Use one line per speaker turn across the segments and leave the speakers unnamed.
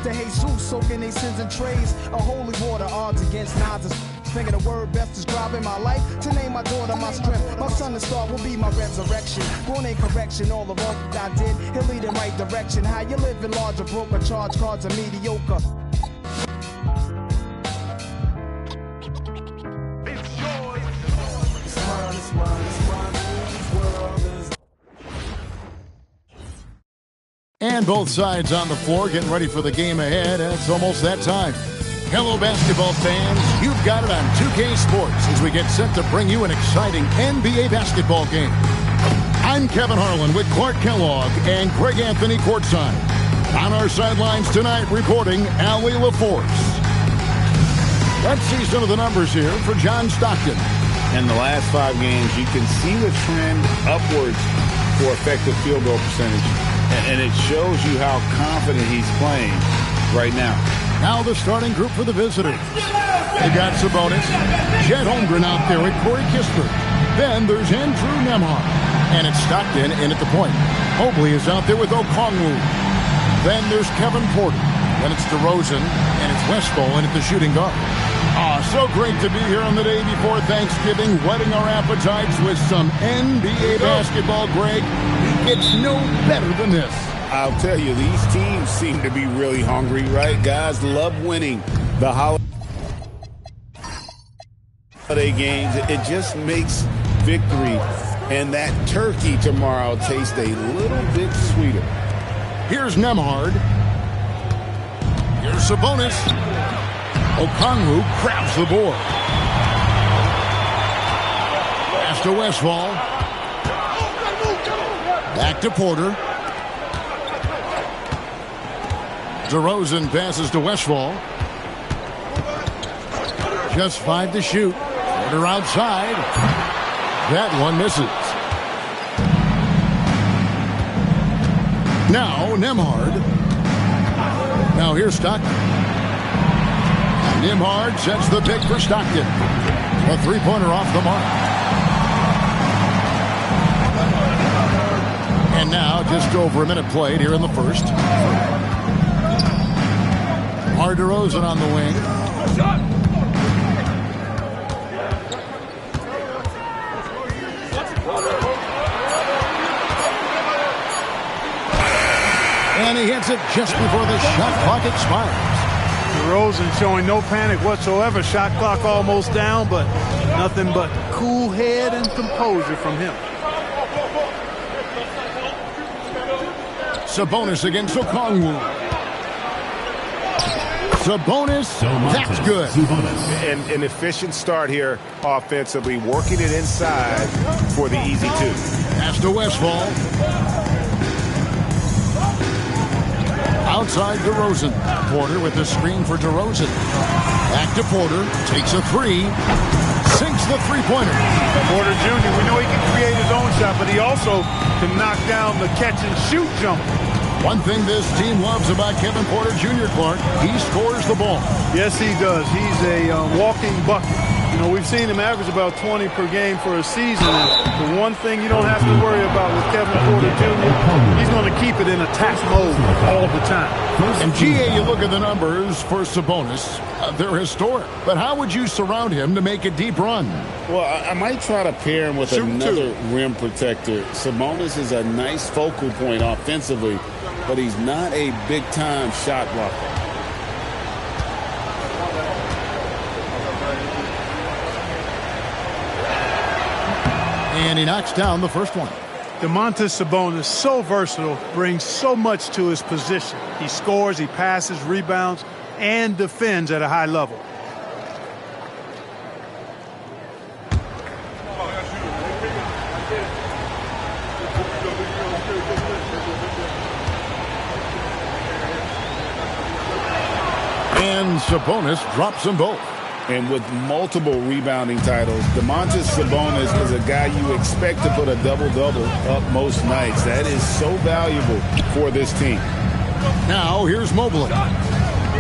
To Jesus, soaking their sins and trays. A holy water, odds against nods. Thinking the word best describing my life. To name my daughter my strength. My son and star will be my resurrection. Born in correction, all the wrong I did. He'll lead in right direction. How you living large or broke or charge cards are mediocre.
It's yours. It's mine, it's mine, it's mine. This world is.
And both sides on the floor getting ready for the game ahead, and it's almost that time. Hello, basketball fans. You've got it on 2K Sports as we get set to bring you an exciting NBA basketball game. I'm Kevin Harlan with Clark Kellogg and Greg Anthony courtside. On our sidelines tonight, reporting Allie LaForce. Let's see some of the numbers here for John Stockton.
In the last 5 games, you can see the trend upwards for effective field goal percentage. And it shows you how confident he's playing right now.
Now the starting group for the visitors. They got Sabonis, Chet Holmgren out there with Corey Kispert. Then there's Andrew Nembhard. And it's Stockton in at the point. Mobley is out there with Okongwu. Then there's Kevin Porter. Then it's DeRozan. And it's Westphal in at the shooting guard. So great to be here on the day before Thanksgiving, whetting our appetites with some NBA basketball, Greg. It's no better than this.
I'll tell you, these teams seem to be really hungry, right? Guys love winning the holiday games. It just makes victory and that turkey tomorrow taste a little bit sweeter.
Here's Nembhard. Here's Sabonis. Okongwu grabs the board. Pass to Westphal. Back to Porter. DeRozan passes to Westphal. Just 5 to shoot. Porter outside. That one misses. Now Nembhard. Now here's Stockton. Nembhard sets the pick for Stockton. A three-pointer off the mark. And now just over a minute played here in the first. DeRozan on the wing. And he hits it just before the shot clock expires.
DeRozan showing no panic whatsoever. Shot clock almost down, but nothing but cool head and composure from him.
Sabonis against Okongwu. Sabonis, that's good.
And an efficient start here offensively, working it inside for the easy 2.
Pass to Westphal. Outside DeRozan. Porter with the screen for DeRozan. Back to Porter. Takes a 3. Sinks the three-pointer.
Porter Jr., we know he can create his own shot, but he also can knock down the catch-and-shoot jumper.
One thing this team loves about Kevin Porter Jr., Clark, he scores the ball.
Yes, he does. He's a walking bucket. You know, we've seen him average about 20 per game for a season. And the one thing you don't have to worry about with Kevin Porter Jr., he's going to keep it in attack mode all the time.
And, GA, you look at the numbers for Sabonis. They're historic. But how would you surround him to make a deep run?
Well, I might try to pair him with another rim protector. Sabonis is a nice focal point offensively, but he's not a big-time shot blocker.
And he knocks down the first one.
Domantas Sabonis, so versatile, brings so much to his position. He scores, he passes, rebounds, and defends at a high level.
And Sabonis drops them both.
And with multiple rebounding titles, Domantas Sabonis is a guy you expect to put a double-double up most nights. That is so valuable for this team.
Now, here's Mobley.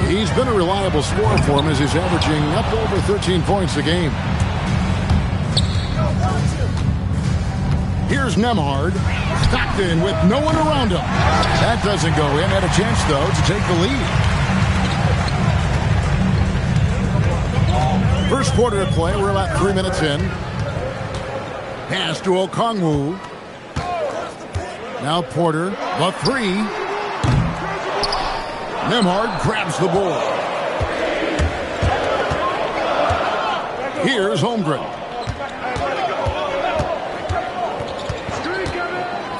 He's been a reliable scorer for him as he's averaging up over 13 points a game. Here's Nembhard. Stockton with no one around him. That doesn't go in. Had a chance, though, to take the lead. First quarter of play. We're about 3 minutes in. Pass to Okongwu. Now Porter, the three. Nembhard grabs the ball. Here's Holmgren.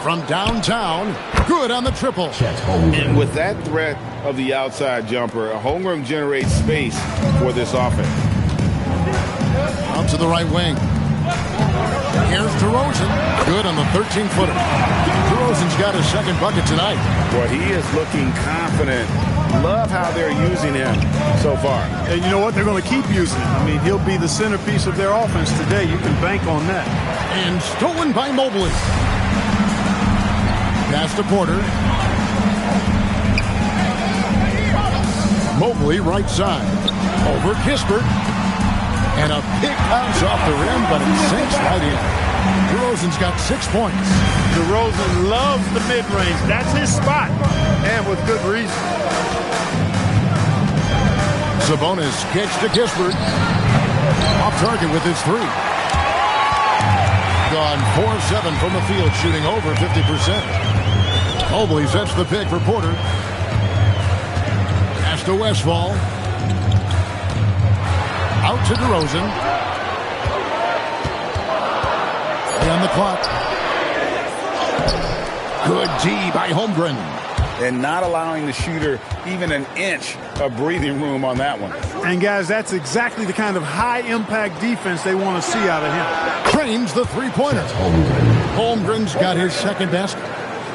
From downtown, good on the triple.
And with that threat of the outside jumper, Holmgren generates space for this offense.
Out to the right wing. Here's DeRozan. Good on the 13-footer. DeRozan's got his second bucket tonight.
Boy, he is looking confident. Love how they're using him so far.
And you know what? They're going to keep using him. I mean, he'll be the centerpiece of their offense today. You can bank on that.
And stolen by Mobley. Pass to Porter. Mobley right side. Over Kispert. And a big bounce off the rim, but it sinks right in. DeRozan's got 6 points.
DeRozan loves the mid-range. That's his spot. And with good reason.
Sabonis kicks to Kispert. Off target with his three. Gone 4-7 from the field, shooting over 50%. Mobley sets the pick for Porter. Pass to Westphal. Out to DeRozan. On the clock. Good D by Holmgren.
And not allowing the shooter even an inch of breathing room on that one.
And, guys, that's exactly the kind of high-impact defense they want to see out of him.
Trains the three-pointer. Holmgren's got his second basket.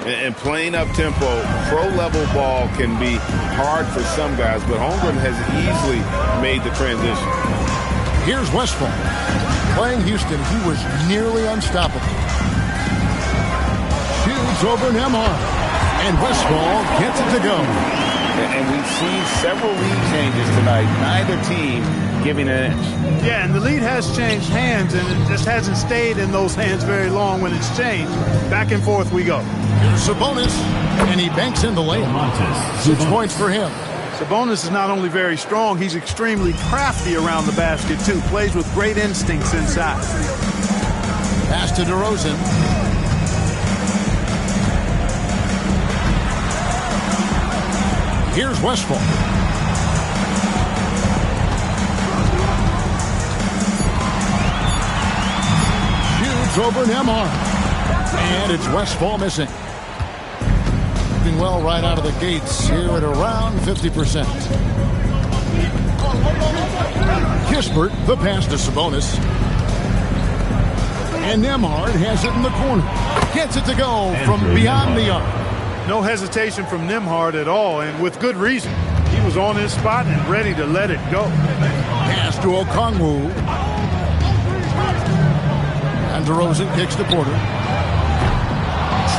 And playing up-tempo, pro-level ball can be hard for some guys, but Holmgren has easily made the transition.
Here's Westphal. Playing Houston, he was nearly unstoppable. Shoots over Nembhard. And Westphal gets it to go.
And we've seen several lead changes tonight. Neither team giving an inch.
Yeah, and the lead has changed hands, and it just hasn't stayed in those hands very long when it's changed. Back and forth we go.
Here's Sabonis, and he banks in the layup. 6 points for him.
Sabonis is not only very strong, he's extremely crafty around the basket, too. Plays with great instincts inside.
Pass to DeRozan. Here's Westphal. Shoots over Nembhard. And it's Westphal missing. Doing well right out of the gates here at around 50%. Kispert, the pass to Sabonis. And Nembhard has it in the corner. Gets it to go from beyond the arc.
No hesitation from Nembhard at all, and with good reason. He was on his spot and ready to let it go.
Pass to Okongwu. And DeRozan kicks to Porter.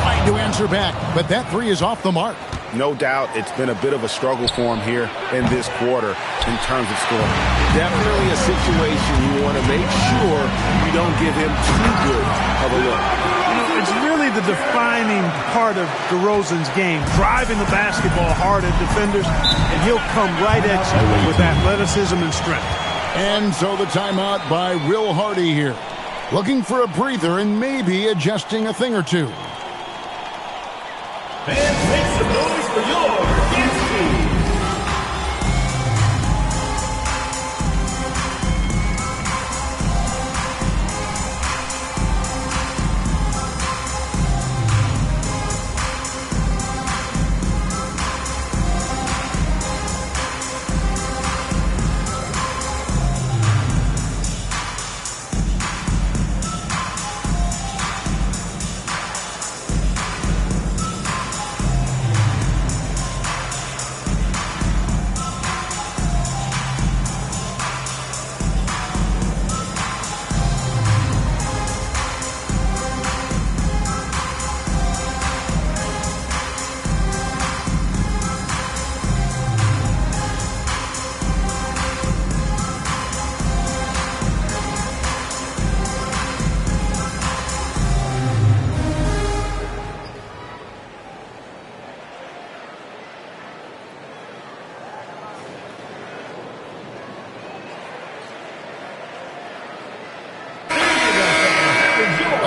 Trying to answer back, but that three is off the mark.
No doubt it's been a bit of a struggle for him here in this quarter in terms of scoring. Definitely a situation you want to make sure you don't give him too good of a look.
It's really the defining part of DeRozan's game, driving the basketball hard at defenders, and he'll come right at you with athleticism and strength.
And so the timeout by Will Hardy here. Looking for a breather and maybe adjusting a thing or two.
Fans, make some noise for your guest team.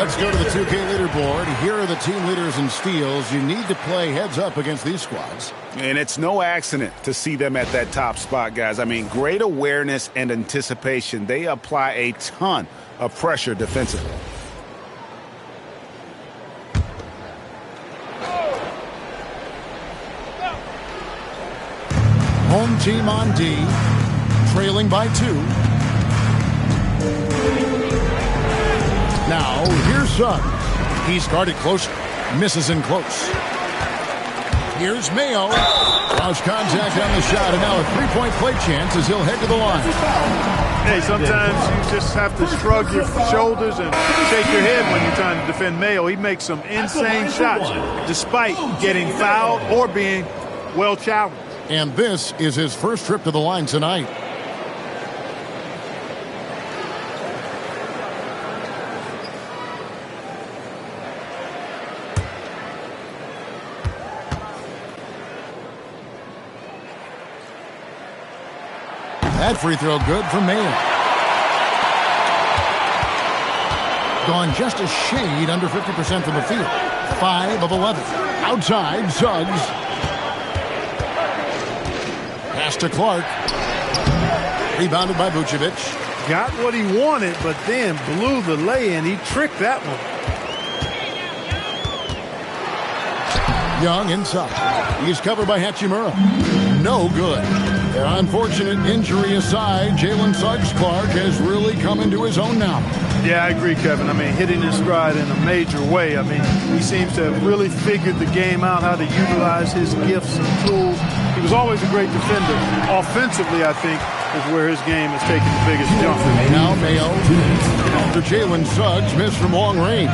Let's go to the 2K leaderboard. Here are the team leaders in steals. You need to play heads up against these squads.
And it's no accident to see them at that top spot, guys. I mean, great awareness and anticipation. They apply a ton of pressure defensively.
Home team on D, trailing by 2. Now, here's Suggs. He's guarded close, misses in close. Here's Mayo. Lost contact on the shot, and now a three-point play chance as he'll head to the line.
Hey, sometimes you just have to shrug your shoulders and shake your head when you're trying to defend Mayo. He makes some insane shots despite getting fouled or being well challenged.
And this is his first trip to the line tonight. That free throw good for Mayo. Gone just a shade under 50% from the field. 5 of 11. Outside, Suggs. Pass to Clark. Rebounded by Vucevic.
Got what he wanted, but then blew the lay-in. He tricked that one.
Young inside. He's covered by Hachimura. No good. Unfortunate injury aside, Jalen Suggs-Clark has really come into his own now.
Yeah, I agree, Kevin. I mean, hitting his stride in a major way. I mean, he seems to have really figured the game out, how to utilize his gifts and tools. He was always a great defender. Offensively, I think, is where his game has taken the biggest jump.
Now Mayo. After Jalen Suggs missed from long range.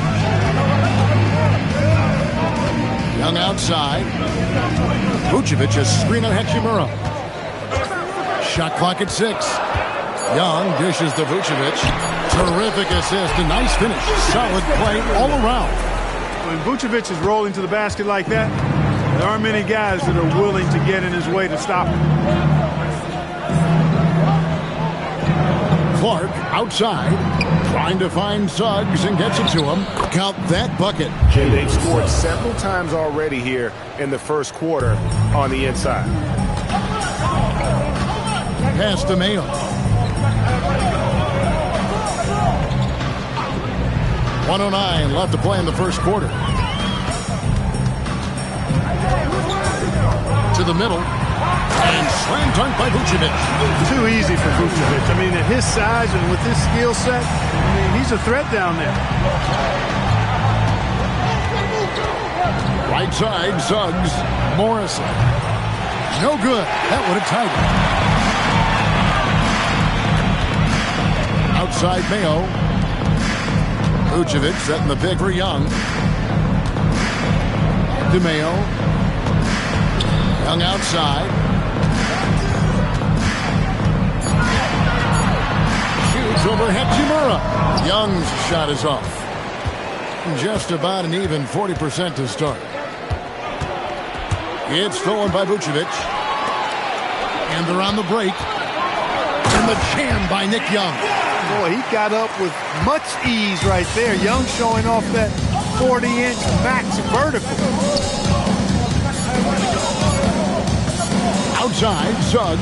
Young outside. Vucevic a screen on Hachimura. Shot clock at 6. Young dishes to Vucevic. Terrific assist. A nice finish. Solid play all around.
When Vucevic is rolling to the basket like that, there aren't many guys that are willing to get in his way to stop him.
Clark outside. Trying to find Suggs and gets it to him. Count that bucket.
They've scored several times already here in the first quarter on the inside.
Pass to Mayo. 1:09 left to play in the first quarter. To the middle. And slam dunk by Vucevic.
Too easy for Vucevic. I mean, at his size and with his skill set, I mean, he's a threat down there.
Right side, Suggs. Morrison. No good. That would have tied it. Outside Mayo. Vucevic setting the pick for Young. To Mayo. Young outside. Shoots over Hachimura. Young's shot is off. Just about an even 40% to start. It's stolen by Vucevic. And they're on the break. And the jam by Nick Young.
Boy, he got up with much ease right there. Young showing off that 40-inch max vertical.
Outside, Suggs.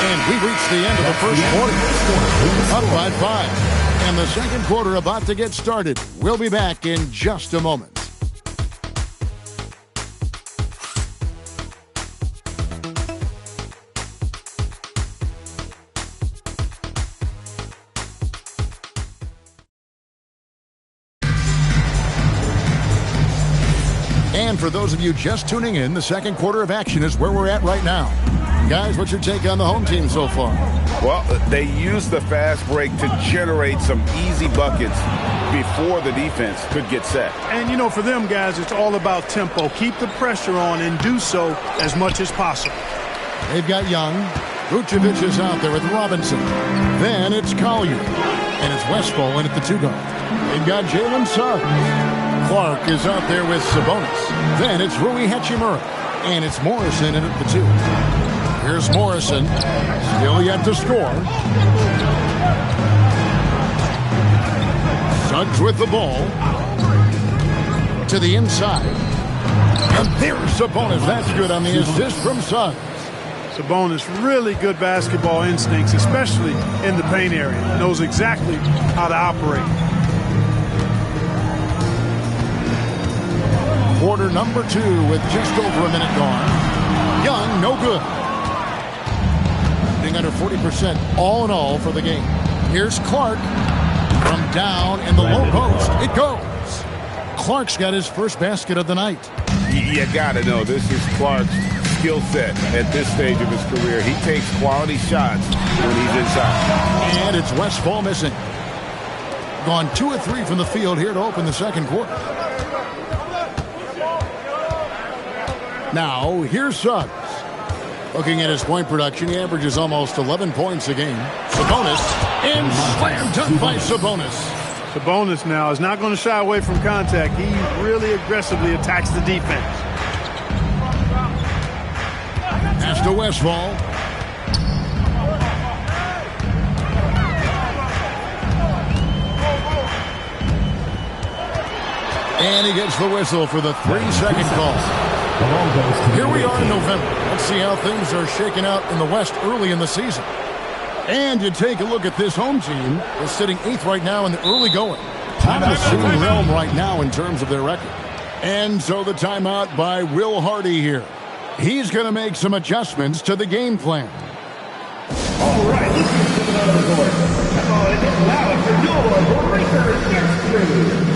And we reach the end of the first quarter. Up by 5. And the second quarter about to get started. We'll be back in just a moment. And for those of you just tuning in, the second quarter of action is where we're at right now. Guys, what's your take on the home team so far?
Well, they used the fast break to generate some easy buckets before the defense could get set.
And, you know, for them guys, it's all about tempo. Keep the pressure on and do so as much as possible.
They've got Young. Vucevic is out there with Robinson. Then it's Collier. And it's Westphal in at the 2 guard. They've got Jalen Suggs. Clark is out there with Sabonis. Then it's Rui Hachimura. And it's Morrison in at the 2. Here's Morrison. Still yet to score. Suggs with the ball. To the inside. And there's Sabonis. That's good on the assist from Suggs.
Sabonis, really good basketball instincts, especially in the paint area. Knows exactly how to operate.
Quarter number 2 with just over a minute gone. Young, no good. Being under 40% all in all for the game. Here's Clark. From down in the low post. It goes. Clark's got his first basket of the night.
You got to know, this is Clark's skill set at this stage of his career. He takes quality shots when he's inside.
And it's Westfall missing. Gone 2 of 3 from the field here to open the second quarter. Now, here's Suggs. Looking at his point production, he averages almost 11 points a game. Sabonis, and slam dunk by Sabonis.
Sabonis now is not going to shy away from contact. He really aggressively attacks the defense.
Pass to Westfall. And he gets the whistle for the 3-second call. Here we are in November. Let's see how things are shaking out in the West early in the season. And you take a look at this home team. They're sitting 8th right now in the early going. Top of the same realm right now in terms of their record. And so the timeout by Will Hardy here. He's going to make some adjustments to the game plan.
All right, let's get to the court. Come on, it's loud for your Breakers next crew.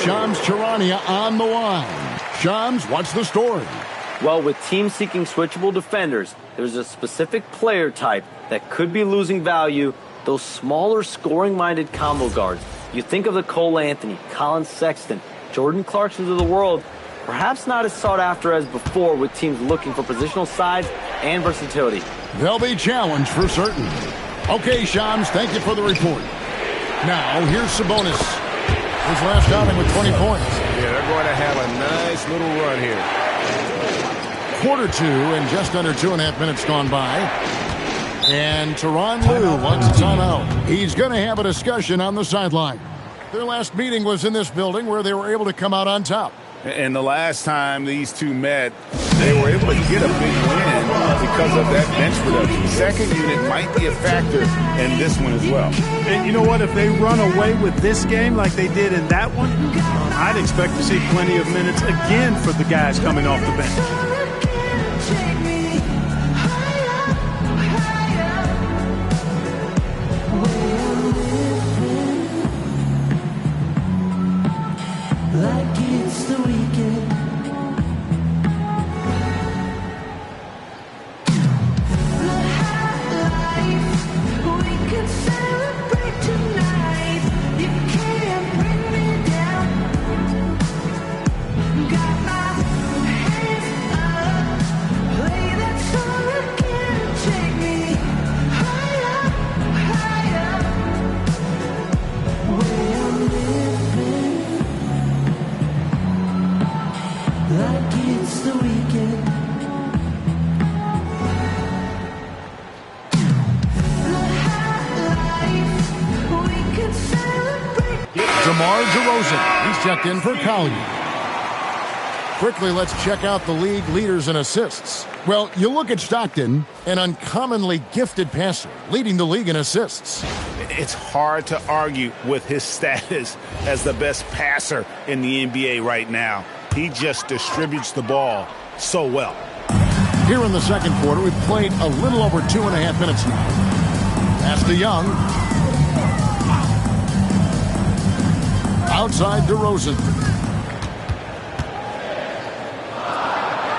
Shams Charania on the line. Shams, what's the story?
Well, with teams seeking switchable defenders, there's a specific player type that could be losing value, those smaller scoring-minded combo guards. You think of the Cole Anthony, Colin Sexton, Jordan Clarksons of the world, perhaps not as sought after as before with teams looking for positional size and versatility.
They'll be challenged for certain. Okay, Shams, thank you for the report. Now, here's Sabonis. His last outing with 20 points.
Yeah, they're going to have a nice little run here.
Quarter 2 and just under 2.5 minutes gone by. And Tyronn Lue wants a timeout. He's going to have a discussion on the sideline. Their last meeting was in this building where they were able to come out on top.
And the last time these two met, they were able to get a big win because of that bench production. Second unit might be a factor in this one as well.
And you know what? If they run away with this game like they did in that one, I'd expect to see plenty of minutes again for the guys coming off the bench.
Like it's the weekend. The high life, we can celebrate tonight. You can't bring me down. Got my hands up, play that song again. Take me higher, higher. Where I'm living. Like it's the weekend. The high life, we can celebrate.
DeMar DeRozan. He's checked in for Collier. Quickly, let's check out the league leaders in assists. Well, you look at Stockton, an uncommonly gifted passer, leading the league in assists.
It's hard to argue with his status as the best passer in the NBA right now. He just distributes the ball so well.
Here in the second quarter, we've played a little over 2.5 minutes now. Pass to Young. Outside DeRozan.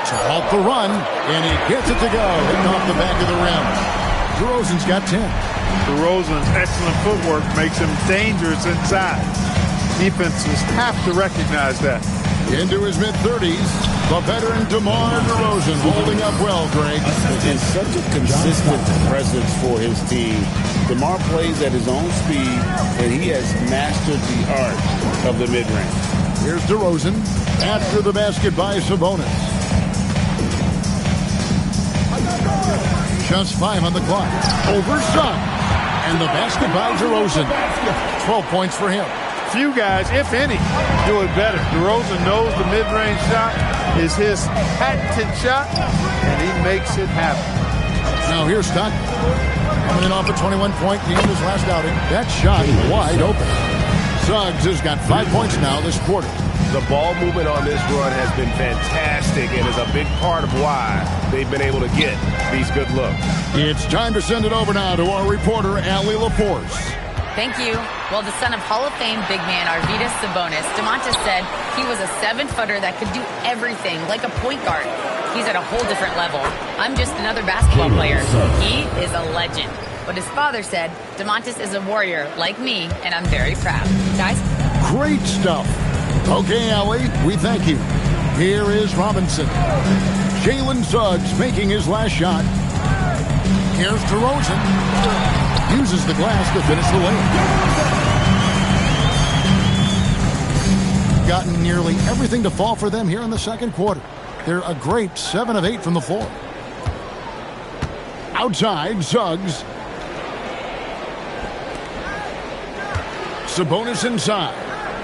To halt the run, and he gets it to go, hitting off the back of the rim. DeRozan's got 10.
DeRozan's excellent footwork makes him dangerous inside. Defenses have to recognize that.
Into his mid-30s, the veteran DeMar DeRozan holding up well, Greg.
And such a consistent presence for his team. DeMar plays at his own speed, and he has mastered the art of the mid-range.
Here's DeRozan after the basket by Sabonis. Just 5 on the clock. Over Suggs. And the basket by DeRozan. 12 points for him.
Few guys, if any, do it better. DeRozan knows the mid-range shot is his patented shot, and he makes it happen.
Now here's Stockton. Coming in off a 21-point game in his last outing. That shot wide open. Suggs has got 5 points now this quarter.
The ball movement on this run has been fantastic and is a big part of why they've been able to get these good looks.
It's time to send it over now to our reporter, Allie LaForce.
Thank you. Well, the son of Hall of Fame big man Arvydas Sabonis, DeMontis said he was a 7-footer that could do everything, like a point guard. He's at a whole different level. I'm just another basketball player. He is a legend. But his father said, DeMontis is a warrior like me, and I'm very proud. Guys?
Great stuff. Okay, Allie, we thank you. Here is Robinson. Jalen Suggs making his last shot. Here's DeRozan. Uses the glass to finish the layup. Gotten nearly everything to fall for them here in the second quarter. They're a great 7 of 8 from the floor. Outside, Suggs. Sabonis inside.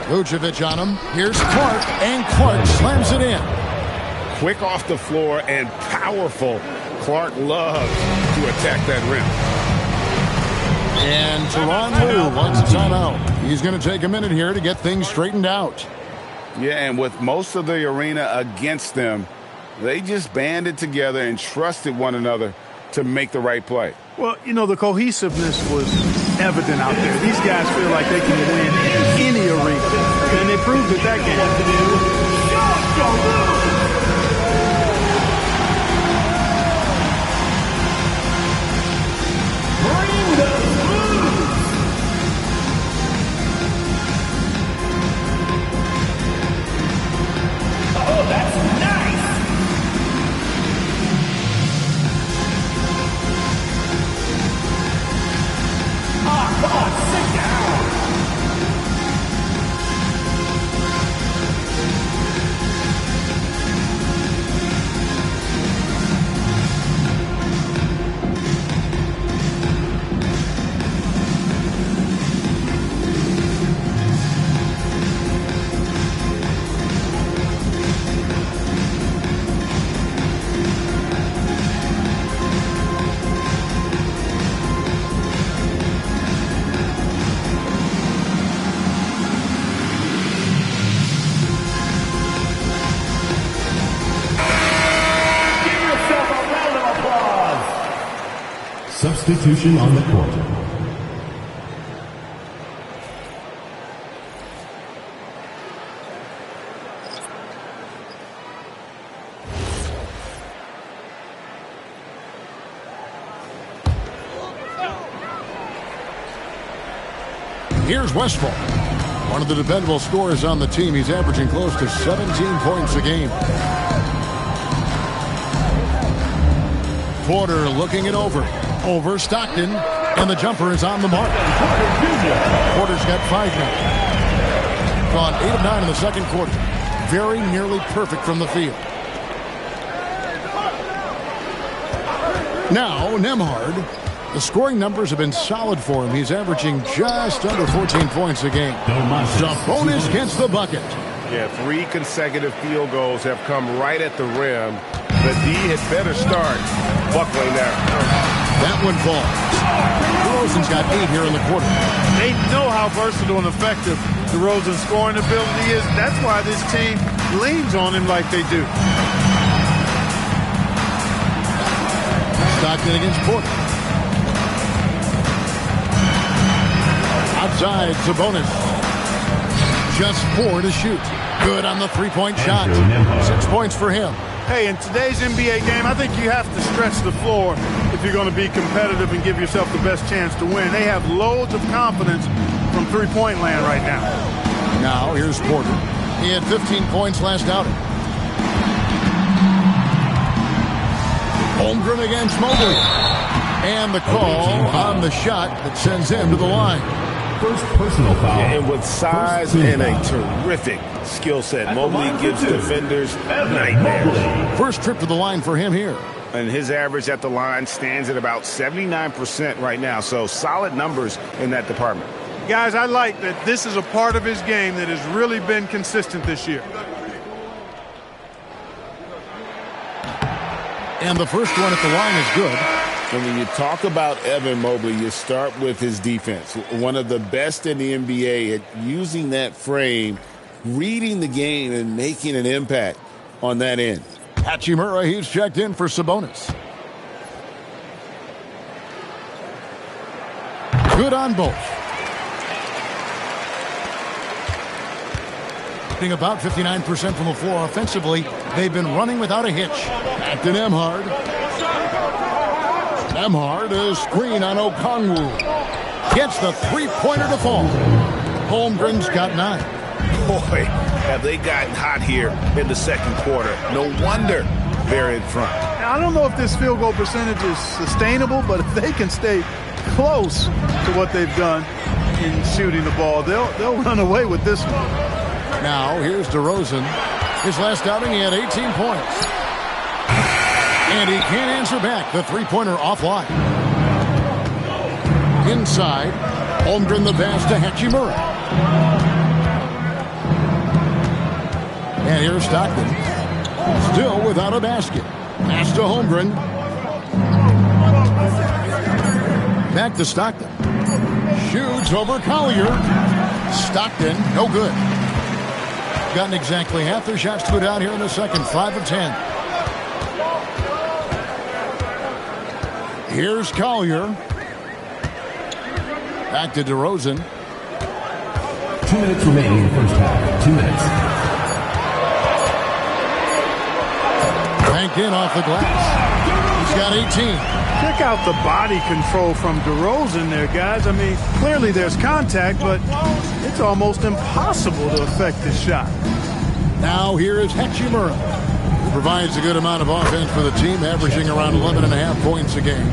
Vucevic on him. Here's Clark, and Clark slams it in.
Quick off the floor and powerful. Clark loves to attack that rim.
And Tyronn Lue wants a timeout. He's going to take a minute here to get things straightened out.
Yeah, and with most of the arena against them, they just banded together and trusted one another to make the right play.
Well, you know, the cohesiveness was evident out there. These guys feel like they can win in any arena, and they proved it that game.
Substitution on the court.
Here's Westphal. One of the dependable scorers on the team. He's averaging close to 17 points a game. Porter looking it over. Over Stockton, and the jumper is on the mark. Porter's got 5 now. Gone 8 of 9 in the second quarter. Very nearly perfect from the field. Now, Nembhard. The scoring numbers have been solid for him. He's averaging just under 14 points a game. Sabonis gets the bucket.
Yeah, 3 consecutive field goals have come right at the rim. The D had better start buckling down.
That one falls. DeRozan's got 8 here in the quarter.
They know how versatile and effective DeRozan's scoring ability is. That's why this team leans on him like they do.
Stockton against Porter. Outside, Sabonis. Just 4 to shoot. Good on the three-point shot. 6 points for him.
Hey, in today's NBA game, I think you have to stretch the floor if you're going to be competitive and give yourself the best chance to win. They have loads of confidence from three-point land right now.
Now, here's Porter. He had 15 points last outing. Holmgren against Mobley. And the call on the shot that sends him to the line.
First personal foul.
And with size and a terrific skill set, Mobley gives defenders nightmares.
First trip to the line for him here.
And his average at the line stands at about 79% right now. So solid numbers in that department.
Guys, I like that this is a part of his game that has really been consistent this year.
And the first one at the line is good.
And when you talk about Evan Mobley, you start with his defense. One of the best in the NBA at using that frame, reading the game, and making an impact on that end.
Hachimura, he's checked in for Sabonis. Good on both. Shooting about 59% from the floor offensively. They've been running without a hitch. Back to Nembhard. Nembhard is screen on Okongwu. Gets the three-pointer to fall. Holmgren's got 9.
Boy, have they gotten hot here in the second quarter. No wonder they're in front.
Now, I don't know if this field goal percentage is sustainable, but if they can stay close to what they've done in shooting the ball, they'll run away with this one.
Now, here's DeRozan. His last outing, he had 18 points. And he can't answer back. The three-pointer offline. Inside, Holmgren the pass to Hachimura. And here's Stockton. Still without a basket. Pass to Holmgren. Back to Stockton. Shoots over Collier. Stockton, no good. Gotten exactly half their shots to go down here in the second. 5 of 10. Here's Collier. Back to DeRozan.
2 minutes remaining in the first half. 2 minutes.
Banked in off the glass. He's got 18.
Check out the body control from DeRozan there, guys. I mean, clearly there's contact, but it's almost impossible to affect this shot.
Now here is Hachimura, who provides a good amount of offense for the team, averaging around 11.5 points a game.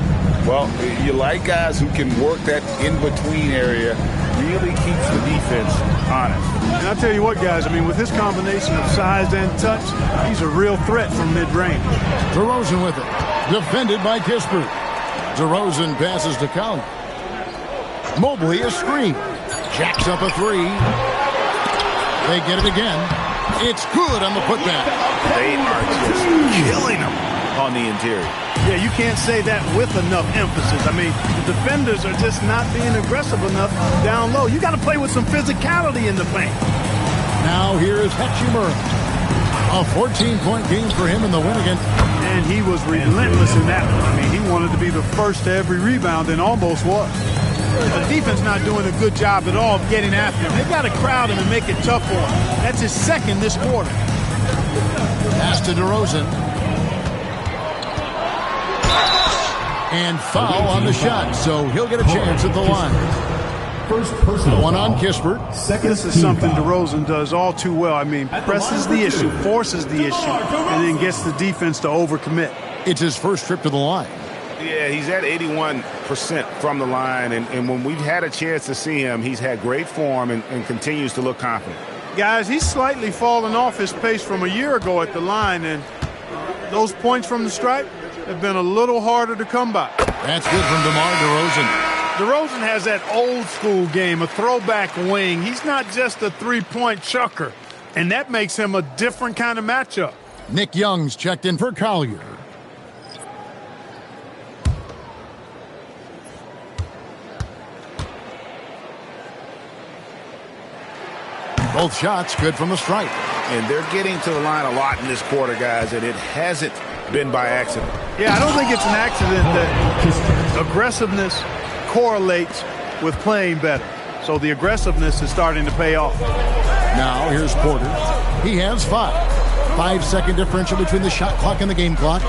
Well, you like guys who can work that in-between area, really keeps the defense honest.
And I'll tell you what, guys, I mean, with his combination of size and touch, he's a real threat from mid-range.
DeRozan with it. Defended by Kispert. DeRozan passes to Collier. Mobley a screen. Jacks up a 3. They get it again. It's good on the putback.
They are just killing them on the interior.
Yeah, you can't say that with enough emphasis. I mean, the defenders are just not being aggressive enough down low. You got to play with some physicality in the paint.
Now here is Hachimura. A 14-point game for him in the win again.
And he was relentless in that one. I mean, he wanted to be the first to every rebound and almost was. The defense not doing a good job at all of getting after him. They've got to crowd him and make it tough for him. That's his second this quarter.
Pass to DeRozan. And foul on the shot, so he'll get a chance at the line.
First personal
One
foul.
on Kispert.
Second
This is
team
something
foul.
DeRozan does all too well. I mean, presses the issue, forces the issue, and then gets the defense to overcommit.
It's his first trip to the line.
Yeah, he's at 81% from the line, and when we've had a chance to see him, he's had great form and continues to look confident.
Guys, he's slightly fallen off his pace from a year ago at the line, and those points from the stripe have been a little harder to come by.
That's good from DeMar DeRozan.
DeRozan has that old school game, a throwback wing. He's not just a three-point chucker. And that makes him a different kind of matchup.
Nick Young's checked in for Collier. Both shots good from the stripe.
And they're getting to the line a lot in this quarter, guys, and it hasn't been by accident.
Yeah, I don't think it's an accident that aggressiveness correlates with playing better. So the aggressiveness is starting to pay off.
Now here's Porter. He has 5. 5-second differential between the shot clock and the game clock.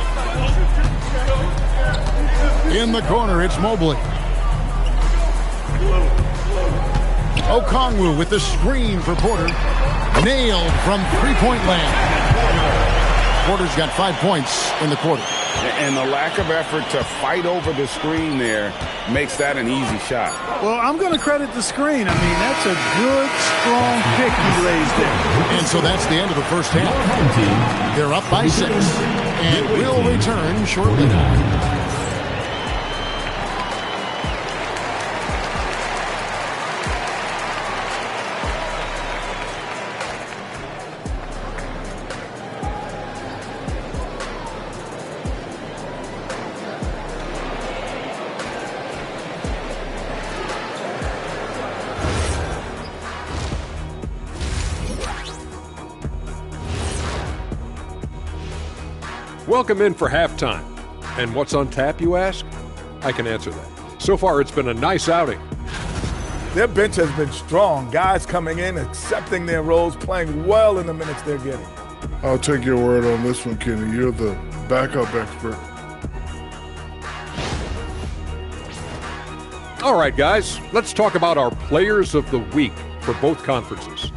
In the corner, it's Mobley. Okongwu with the screen for Porter. Nailed from three-point land. Porter's got 5 points in the quarter.
And the lack of effort to fight over the screen there makes that an easy shot.
Well, I'm going to credit the screen. I mean, that's a good, strong pick he lays there.
And so that's the end of the first half. They're up by 6. And will return shortly.
Welcome in for halftime. And what's on tap, you ask? I can answer that. So far, it's been a nice outing.
Their bench has been strong. Guys coming in, accepting their roles, playing well in the minutes they're getting.
I'll take your word on this one, Kenny. You're the backup expert.
All right, guys, let's talk about our players of the week for both conferences.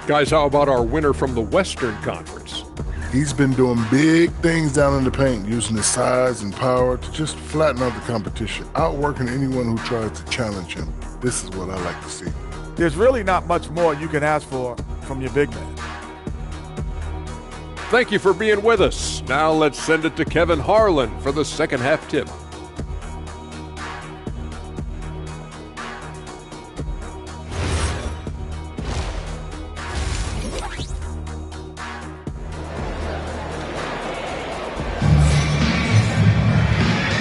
Guys, how about our winner from the Western Conference?
He's been doing big things down in the paint, using his size and power to just flatten out the competition, outworking anyone who tries to challenge him. This is what I like to see.
There's really not much more you can ask for from your big man.
Thank you for being with us. Now let's send it to Kevin Harlan for the second half tip.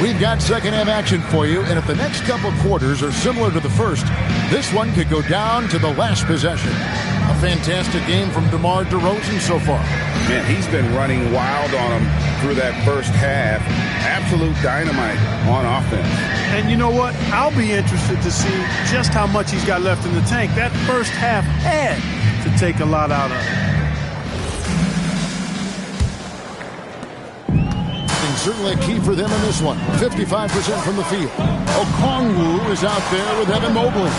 We've got second half action for you, and if the next couple quarters are similar to the first, this one could go down to the last possession. A fantastic game from DeMar DeRozan so far.
Man, he's been running wild on him through that first half. Absolute dynamite on offense.
And you know what? I'll be interested to see just how much he's got left in the tank. That first half had to take a lot out of him.
Certainly a key for them in this one. 55% from the field. Okongwu is out there with Evan Mobley.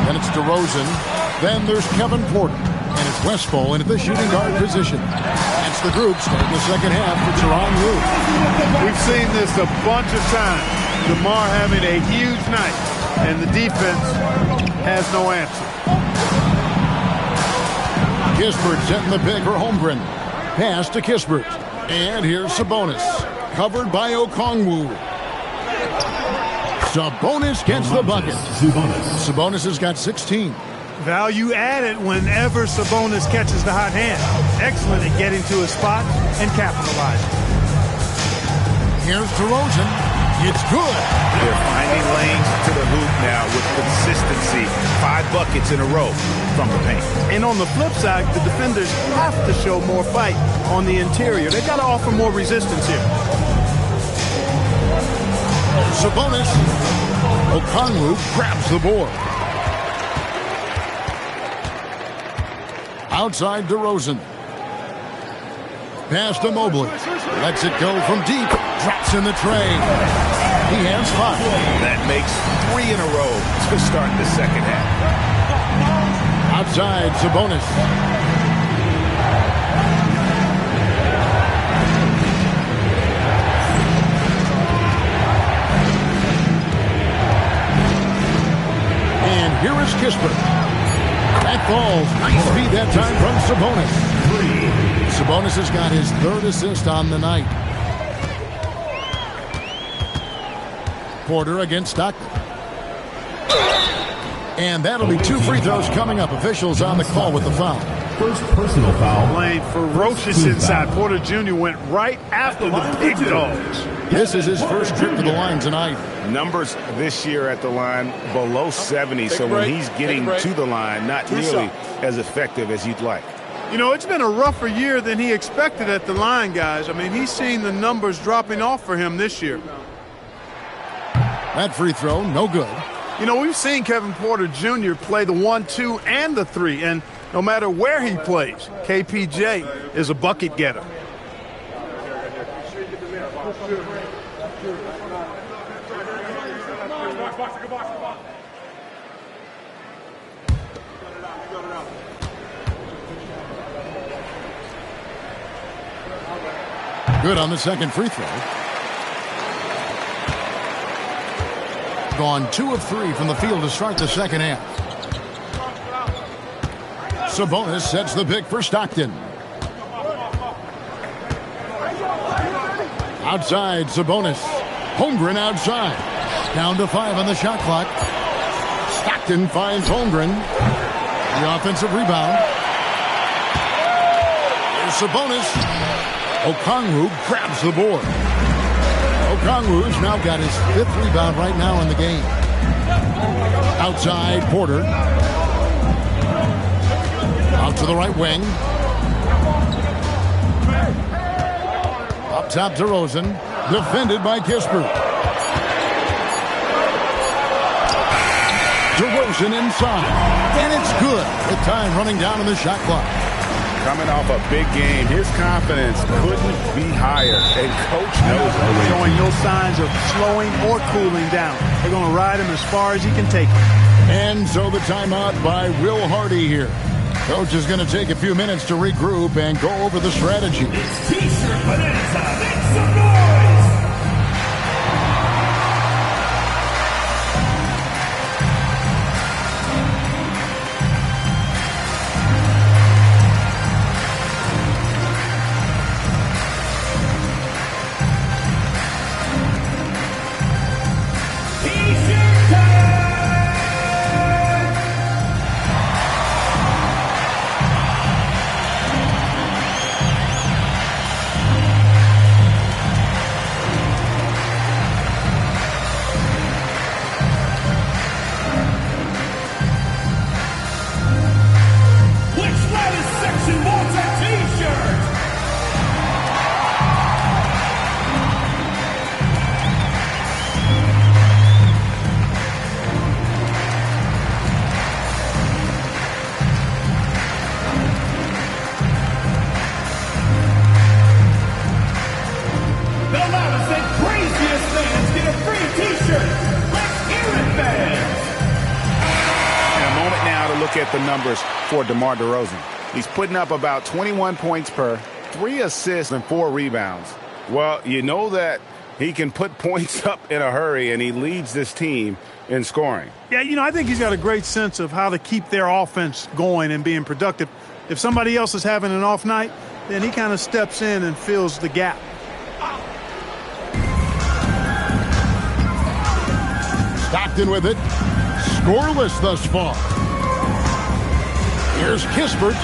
Then it's DeRozan. Then there's Kevin Porter. And it's Westphal into the shooting guard position. That's the group starting the second half for Tyronn Lue.
We've seen this a bunch of times. DeMar having a huge night, and the defense has no answer.
Kispert setting the pick for Holmgren. Pass to Kispert. And here's Sabonis. Covered by Okongwu. Sabonis gets the bucket. Sabonis has got 16.
Value added whenever Sabonis catches the hot hand. Excellent at getting to his spot and capitalizing.
Here's DeRozan. It's good.
They're finding lanes to the hoop now with consistency. 5 buckets in a row from the paint.
And on the flip side, the defenders have to show more fight on the interior. They've got to offer more resistance here.
Sabonis. Okongwu grabs the board. Outside DeRozan. Pass to Mobley. Lets it go from deep. Drops in the tray. He has 5.
That makes 3 in a row to start the second half.
Outside Sabonis. And here is Kispert. That falls. Nice feed that time from Sabonis. Sabonis has got his 3rd assist on the night. Porter against Stockton. And that'll be 2 free throws coming up. Officials on the call with the foul.
First personal foul.
Playing ferocious inside. Porter Jr. went right after the big dogs.
This is his first trip to the line tonight.
Numbers this year at the line below 70, so when he's getting to the line, not nearly as effective as you'd like.
You know, it's been a rougher year than he expected at the line, guys. I mean, he's seen the numbers dropping off for him this year.
That free throw, no good.
You know, we've seen Kevin Porter Jr. play the 1, 2, and the 3, and no matter where he plays, KPJ is a bucket getter.
Good on the second free throw. Gone 2 of 3 from the field to start the second half. Sabonis sets the pick for Stockton. Outside, Sabonis. Holmgren outside. Down to 5 on the shot clock. Stockton finds Holmgren. The offensive rebound. Here's Sabonis. Okongwu grabs the board. Okongwu's now got his 5th rebound right now in the game. Outside, Porter. Out to the right wing. Up top to Rosen. Defended by Kispert. DeRozan inside. And it's good. With time running down on the shot clock.
Coming off a big game, his confidence couldn't be higher, and Coach knows it.
Showing no signs of slowing or cooling down. They're going to ride him as far as he can take it.
And so the timeout by Will Hardy here. Coach is going to take a few minutes to regroup and go over the strategy.
It's T-shirt bonanza. Make some noise!
At the numbers for DeMar DeRozan. He's putting up about 21 points per, 3 assists and 4 rebounds. Well, you know that he can put points up in a hurry, and he leads this team in scoring.
Yeah, you know, I think he's got a great sense of how to keep their offense going and being productive. If somebody else is having an off night, then he kind of steps in and fills the gap.
Stockton with it. Scoreless thus far. Here's Kispert.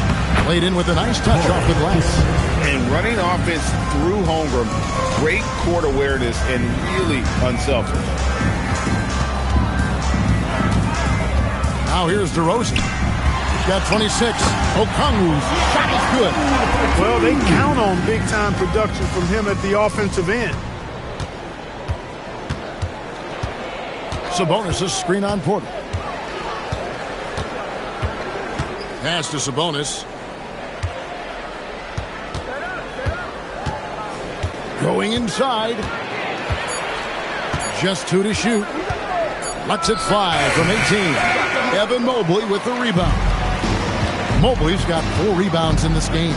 Played in with a nice touch off the glass.
And running offense through Holmgren. Great court awareness and really unselfish.
Now here's DeRozan. He's got 26. Okongwu's shot is good.
Well, they count on big-time production from him at the offensive end.
Sabonis' screen on Porter. Pass to Sabonis. Going inside. Just 2 to shoot. Lets it fly from 18. Evan Mobley with the rebound. Mobley's got 4 rebounds in this game.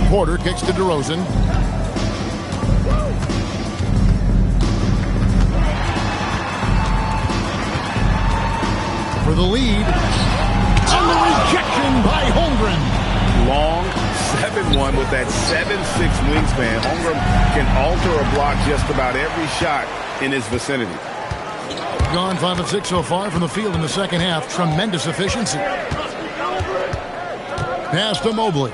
Porter kicks to DeRozan. For the lead. And the rejection by Holmgren.
Long 7-1 with that 7'6" wingspan. Holmgren can alter a block just about every shot in his vicinity.
Gone 5 of 6 so far from the field in the second half. Tremendous efficiency. Pass to Mobley.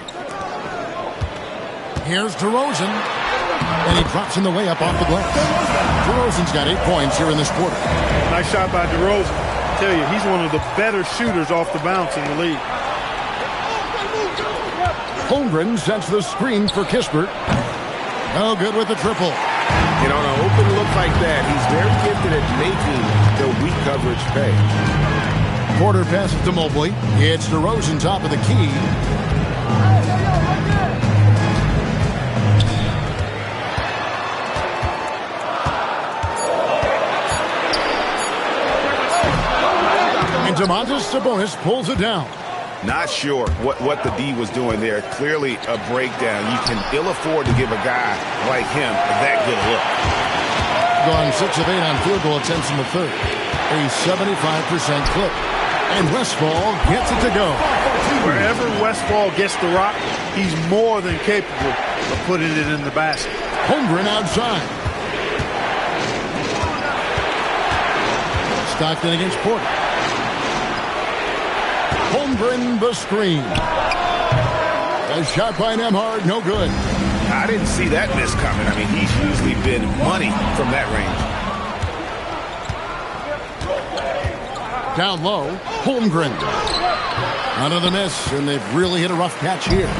Here's DeRozan. And he drops in the way up off the glass. DeRozan's got 8 points here in this quarter.
Nice shot by DeRozan. I tell you, he's one of the better shooters off the bounce in the league.
Holmgren sets the screen for Kispert. No good with the triple.
And on an open look like that, he's very gifted at making the weak coverage pay.
Porter passes to Mobley. It's DeRozan top of the key. And Domantas Sabonis pulls it down.
Not sure what the D was doing there. Clearly a breakdown. You can ill afford to give a guy like him that good look.
Gone 6 of 8 on field goal attempts in the third. A 75% clip. And Westphal gets it to go.
Wherever Westphal gets the rock, he's more than capable of putting it in the basket.
Holmgren outside. Stockton against Porter. Holmgren the screen. A shot by Nembhard, no good.
I didn't see that miss coming. I mean, he's usually been money from that range.
Down low, Holmgren. Another miss, and they've really hit a rough patch here.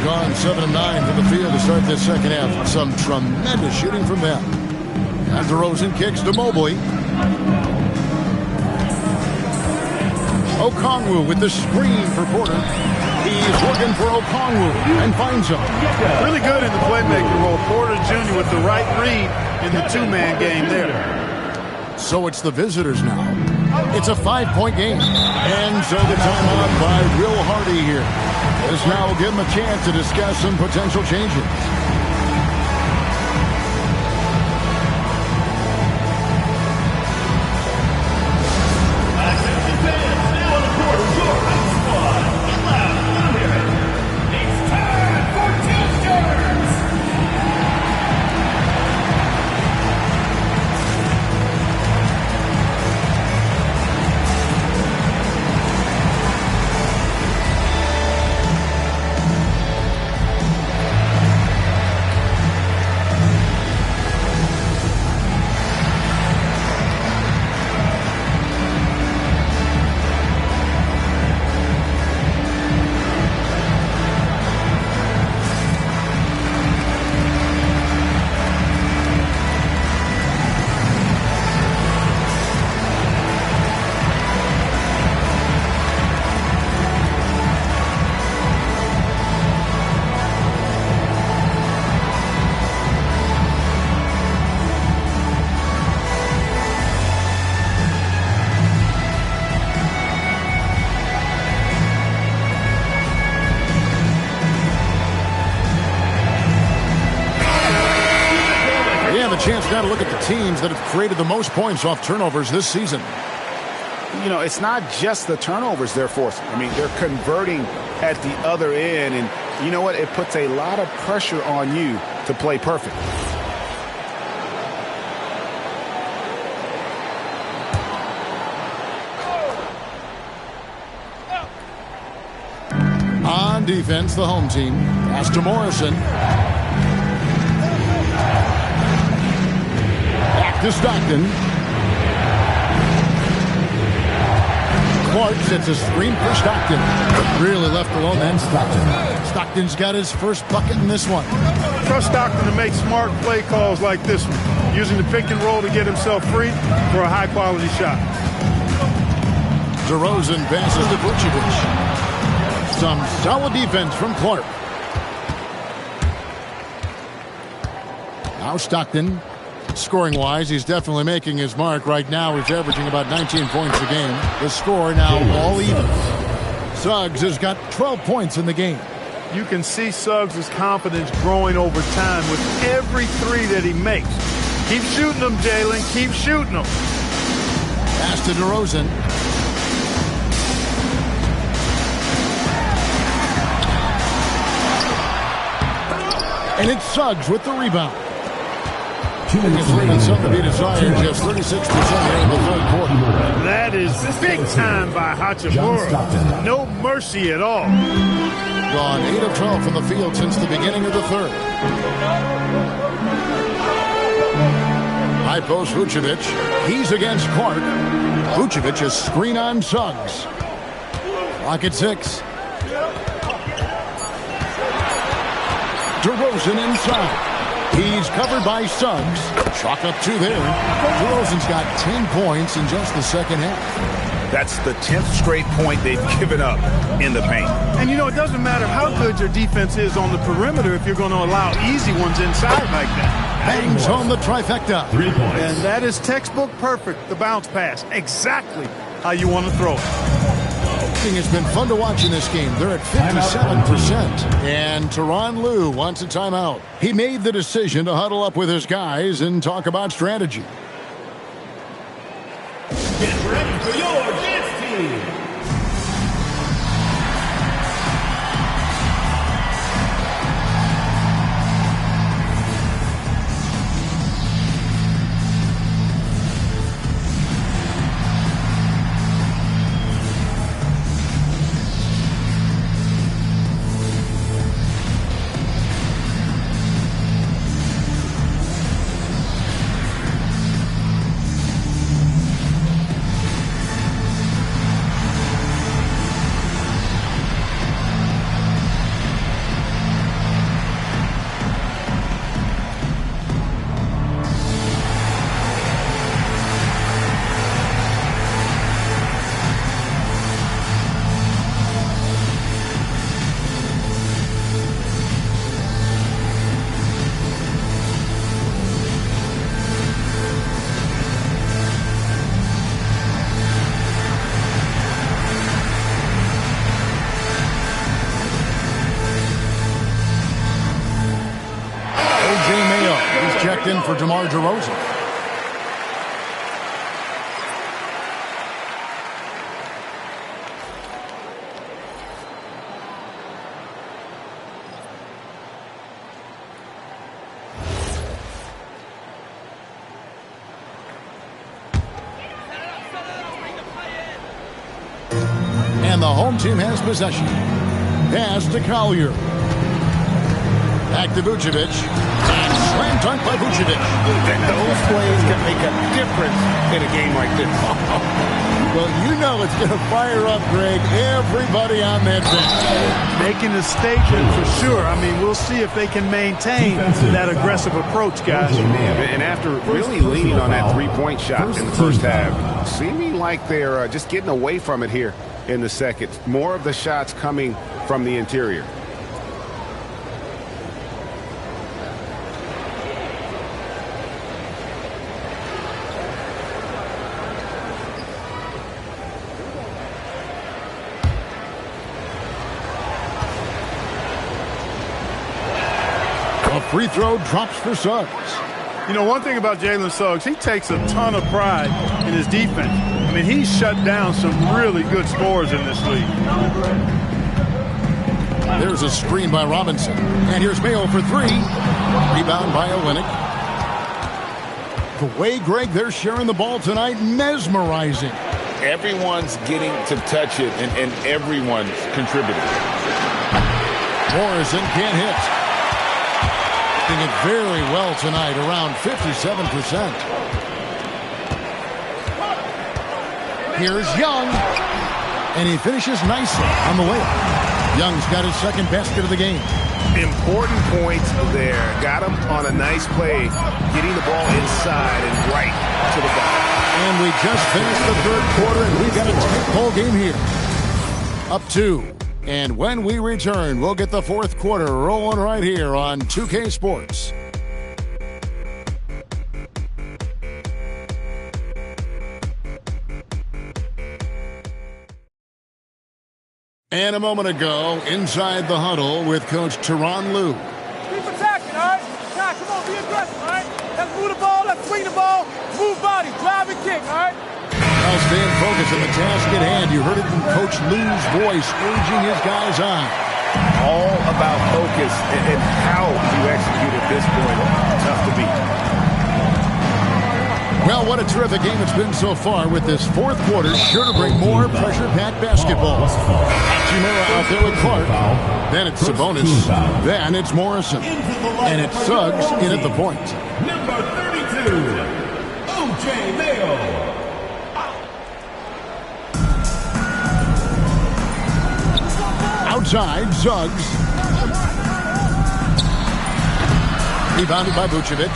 Gone 7 of 9 from the field to start this second half. Some tremendous shooting from them. And DeRozan kicks to Mobley. Okongwu with the screen for Porter. He's looking for Okongwu and finds him.
Really good in the playmaking role. Porter Jr. with the right read in the two-man game there.
So it's the visitors now. It's a 5-point game. And so the timeout by Will Hardy here. This now will give him a chance to discuss some potential changes. Chance now to look at the teams that have created the most points off turnovers this season.
You know, it's not just the turnovers they're forcing. I mean, they're converting at the other end, and you know what? It puts a lot of pressure on you to play perfect.
On defense, the home team. Pass to Morrison. To Stockton. Clark sets a screen for Stockton. Really left alone then Stockton. Stockton's got his first bucket in this one.
Trust Stockton to make smart play calls like this one, using the pick and roll to get himself free for a high-quality shot.
DeRozan passes to Vucevic. Some solid defense from Clark. Now Stockton. Scoring-wise, he's definitely making his mark. Right now, he's averaging about 19 points a game. The score now all even. Suggs has got 12 points in the game.
You can see Suggs' confidence growing over time with every three that he makes. Keep shooting them, Jalen. Keep shooting them.
Pass to DeRozan. And it's Suggs with the rebound. It's leaving some to be desired, just 36% here in the third quarter.
That is big time by Hachimura. No mercy at all.
Gone 8 of 12 from the field since the beginning of the third. High post Vucevic. He's against Clark. Vucevic is screen on Suggs. Clock at 6. DeRozan inside. He's covered by Suggs. Chalk up 2 there. DeRozan's got 10 points in just the second half.
That's the 10th straight point they've given up in the paint.
And, you know, it doesn't matter how good your defense is on the perimeter if you're going to allow easy ones inside like that.
Bangs home the trifecta.
3 points.
And that is textbook perfect, the bounce pass. Exactly how you want to throw it.
It's been fun to watch in this game. They're at 57%. And Tyronn Lue wants a timeout. He made the decision to huddle up with his guys and talk about strategy.
Get ready for your dance team.
In for DeMar DeRozan. And the home team has possession. Pass to Collier. Back to Vucevic. And slam dunk by Vucevic.
Those plays can make a difference in a game like this.
Well, you know it's going to fire up, Greg, everybody on that bench.
Making a statement for sure. I mean, we'll see if they can maintain that aggressive approach, guys.
And after really leaning on that three-point shot in the first half, seeming like they're just getting away from it here in the second. More of the shots coming from the interior.
Free throw drops for Suggs.
You know, one thing about Jalen Suggs, he takes a ton of pride in his defense. I mean, he's shut down some really good scorers in this league.
There's a screen by Robinson. And here's Mayo for 3. Rebound by Olynyk. The way, Greg, they're sharing the ball tonight, mesmerizing.
Everyone's getting to touch it, and everyone's contributing.
Morrison can't hit. Doing it very well tonight, around 57%. Here's Young, and he finishes nicely on the layup. Young's got his second basket of the game.
Important points there. Got him on a nice play, getting the ball inside and right to the ball.
And we just finished the third quarter, and we've got a tight ball game here. Up 2. And when we return, we'll get the fourth quarter rolling right here on 2K Sports. And a moment ago, inside the huddle with Coach Tyronn Lue.
Keep attacking, all right? Attack, come on, be aggressive, all right? Let's move the ball, let's swing the ball, move body, drive and kick, all right?
Now staying focused on the task at hand. You heard it in Coach Lue's voice, urging his guys on.
All about focus and how you execute at this point. Tough to beat.
what a terrific game it's been so far, with this fourth quarter sure to bring more pressure-packed basketball. Hachimura out there with Clark. Then it's Sabonis. Then it's Morrison. And it's Suggs in at the point.
Number 32, O.J. Mayo.
Outside, Suggs. Rebounded by Vucevic.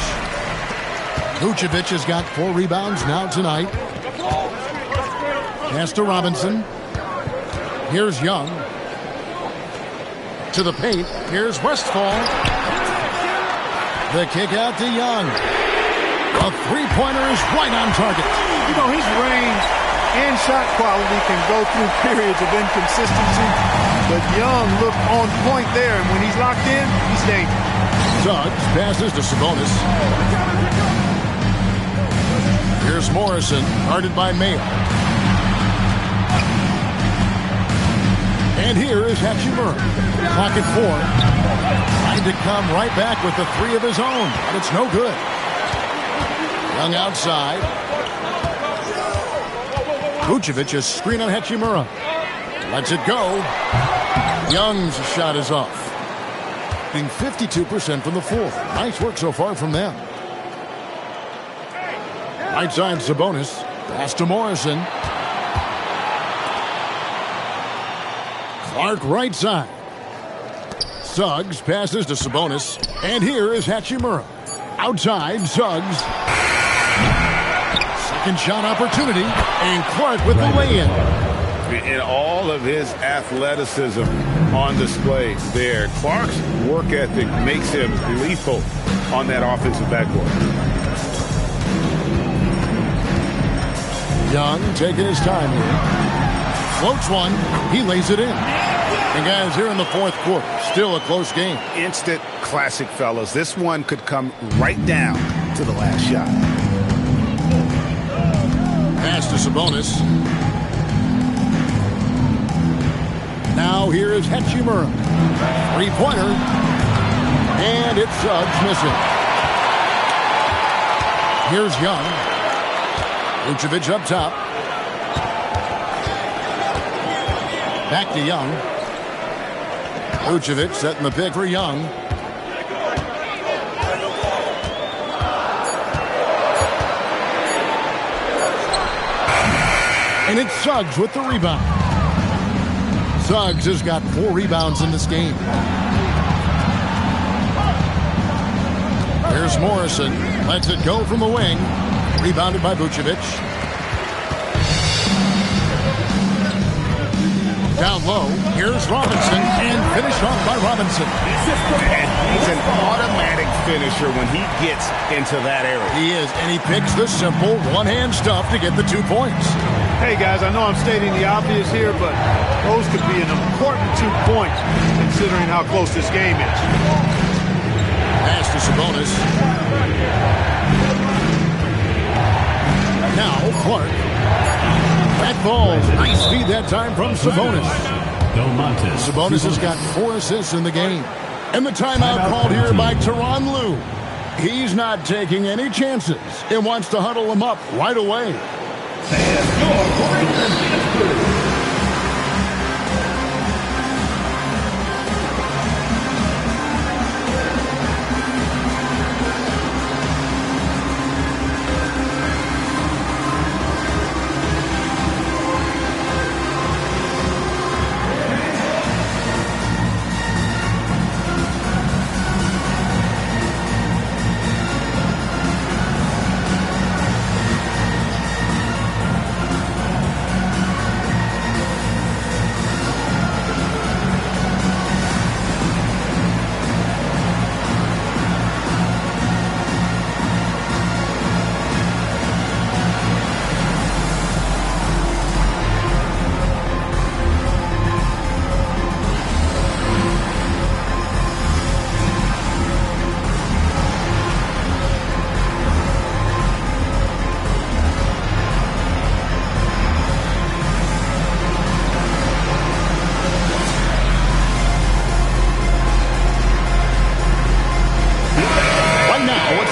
Vucevic has got 4 rebounds now tonight. Pass to Robinson. Here's Young. To the paint. Here's Westphal. The kick out to Young. A three-pointer is right on target.
You know, his range and shot quality can go through periods of inconsistency, but Young looked on point there, and when he's locked in, he's dangerous.
Suggs passes to Sabonis. Here's Morrison, guarded by Mayo. And here is Hachimura. Clock at 4. Trying to come right back with the 3 of his own, but it's no good. Young outside. Vucevic is screen on Hachimura. Lets it go. Young's shot is off. Being 52% from the floor. Nice work so far from them. Right side Sabonis. Pass to Morrison. Clark right side. Suggs passes to Sabonis. And here is Hachimura. Outside, Suggs. Second shot opportunity. And Clark with the lay-in.
And all of his athleticism on display there. Clark's work ethic makes him lethal on that offensive backboard.
Young taking his time here. Floats one. He lays it in. And guys, here in the fourth quarter, still a close game.
Instant classic, fellas. This one could come right down to the last shot.
Pass to Sabonis. Now here is Hachimura. Three-pointer. And it's Suggs missing. Here's Young. Vucevic up top. Back to Young. Vucevic setting the pick for Young. And it's Suggs with the rebound. Suggs has got 4 rebounds in this game. Here's Morrison. Lets it go from the wing. Rebounded by Vucevic. Down low. Here's Robinson. And finished off by Robinson.
And he's an automatic finisher when he gets into that area.
He is. And he picks the simple one-hand stuff to get the 2 points.
Hey, guys, I know I'm stating the obvious here, but those could be an important 2 points considering how close this game is.
Pass to Sabonis. Now Clark. Back ball. Nice speed that time from Sabonis. Sabonis has got 4 assists in the game. And the timeout called here by Tyronn Lue. He's not taking any chances and wants to huddle him up right away.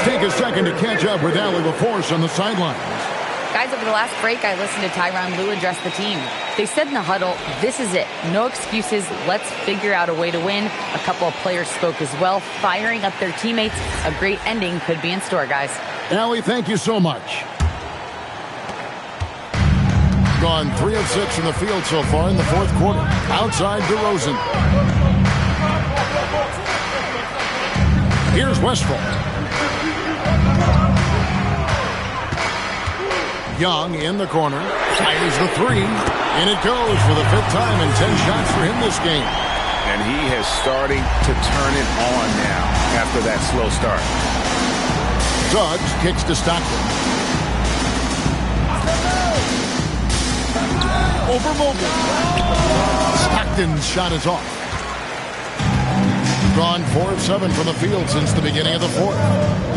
Let's take a second to catch up with Allie LaForce on the sidelines.
Guys, over the last break, I listened to Tyronn Lue address the team. They said in the huddle, this is it. No excuses. Let's figure out a way to win. A couple of players spoke as well, firing up their teammates. A great ending could be in store, guys.
Allie, thank you so much. Gone 3 of 6 in the field so far in the fourth quarter. Outside DeRozan. Here's Westphal. Young in the corner. Fires the 3. And it goes for the 5th time and 10 shots for him this game.
And he is starting to turn it on now after that slow start.
Suggs kicks to Stockton. Over Mobley. Stockton's shot is off. Gone 4 of 7 from the field since the beginning of the fourth.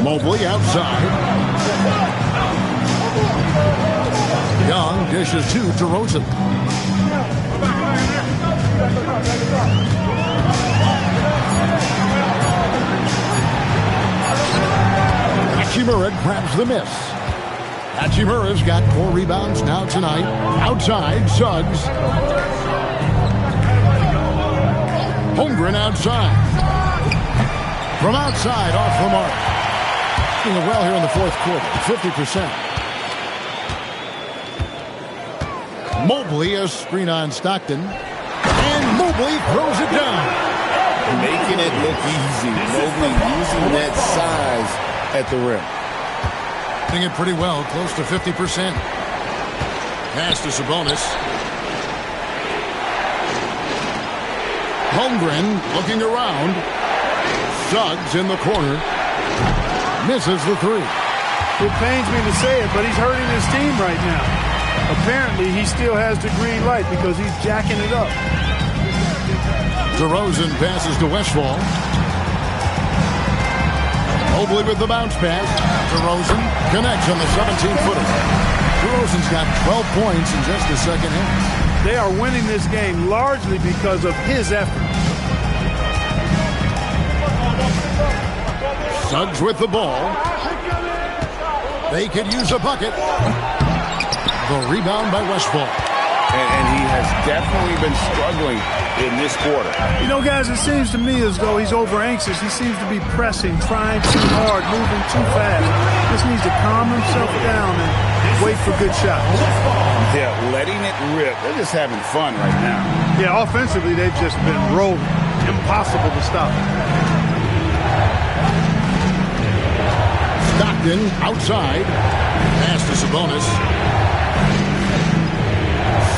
Mobley outside. Young dishes to DeRozan. Hachimura grabs the miss. Hachimura's got 4 rebounds now tonight. Outside, Suggs. Holmgren outside. From outside, off the mark. Doing well here in the fourth quarter, 50%. Mobley, a screen on Stockton. And Mobley throws it down.
Making it look easy. Mobley using that size at the rim.
Doing it pretty well, close to 50%. Pass to Sabonis. Holmgren looking around. Suggs in the corner. Misses the 3.
It pains me to say it, but he's hurting his team right now. Apparently, he still has the green light because he's jacking it up.
DeRozan passes to Westphal. Mobley with the bounce pass. DeRozan connects on the 17-footer. DeRozan's got 12 points in just the second half.
They are winning this game largely because of his effort.
Suggs with the ball. They could use a bucket. The rebound by Westphal.
And he has definitely been struggling in this quarter.
You know, guys, it seems to me as though he's over-anxious. He seems to be pressing, trying too hard, moving too fast. Just needs to calm himself down and wait for good shots.
Yeah, letting it rip. They're just having fun right now.
Yeah, offensively, they've just been rolling. Impossible to stop.
Stockton outside. Pass to Sabonis.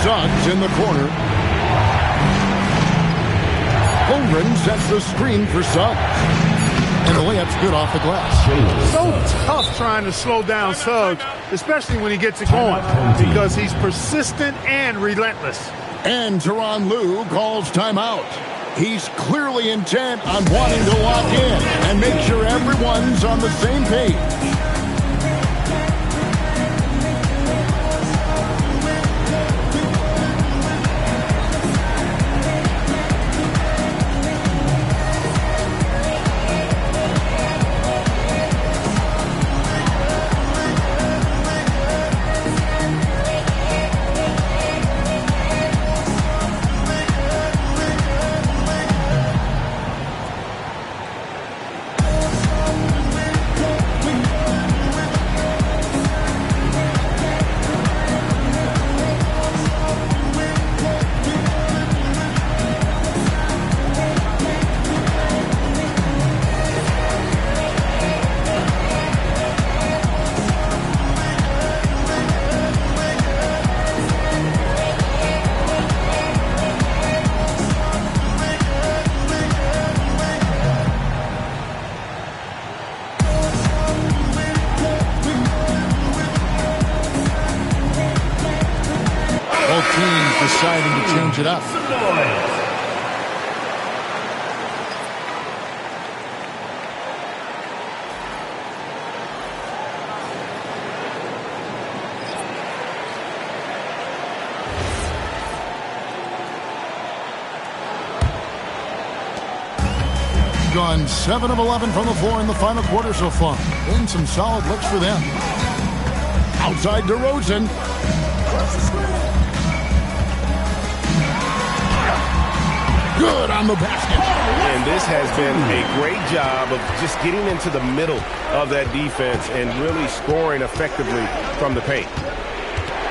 Suggs in the corner. Holmgren sets the screen for Suggs. And the layup's good off the glass.
So tough trying to slow down Suggs, especially when he gets it going, because he's persistent and relentless.
And Tyronn Lue calls timeout. He's clearly intent on wanting to lock in and make sure everyone's on the same page. Deciding to change it up. gone 7 of 11 from the floor in the final quarter so far. And some solid looks for them. Outside DeRozan. Good on the basket.
And this has been a great job of just getting into the middle of that defense and really scoring effectively from the paint.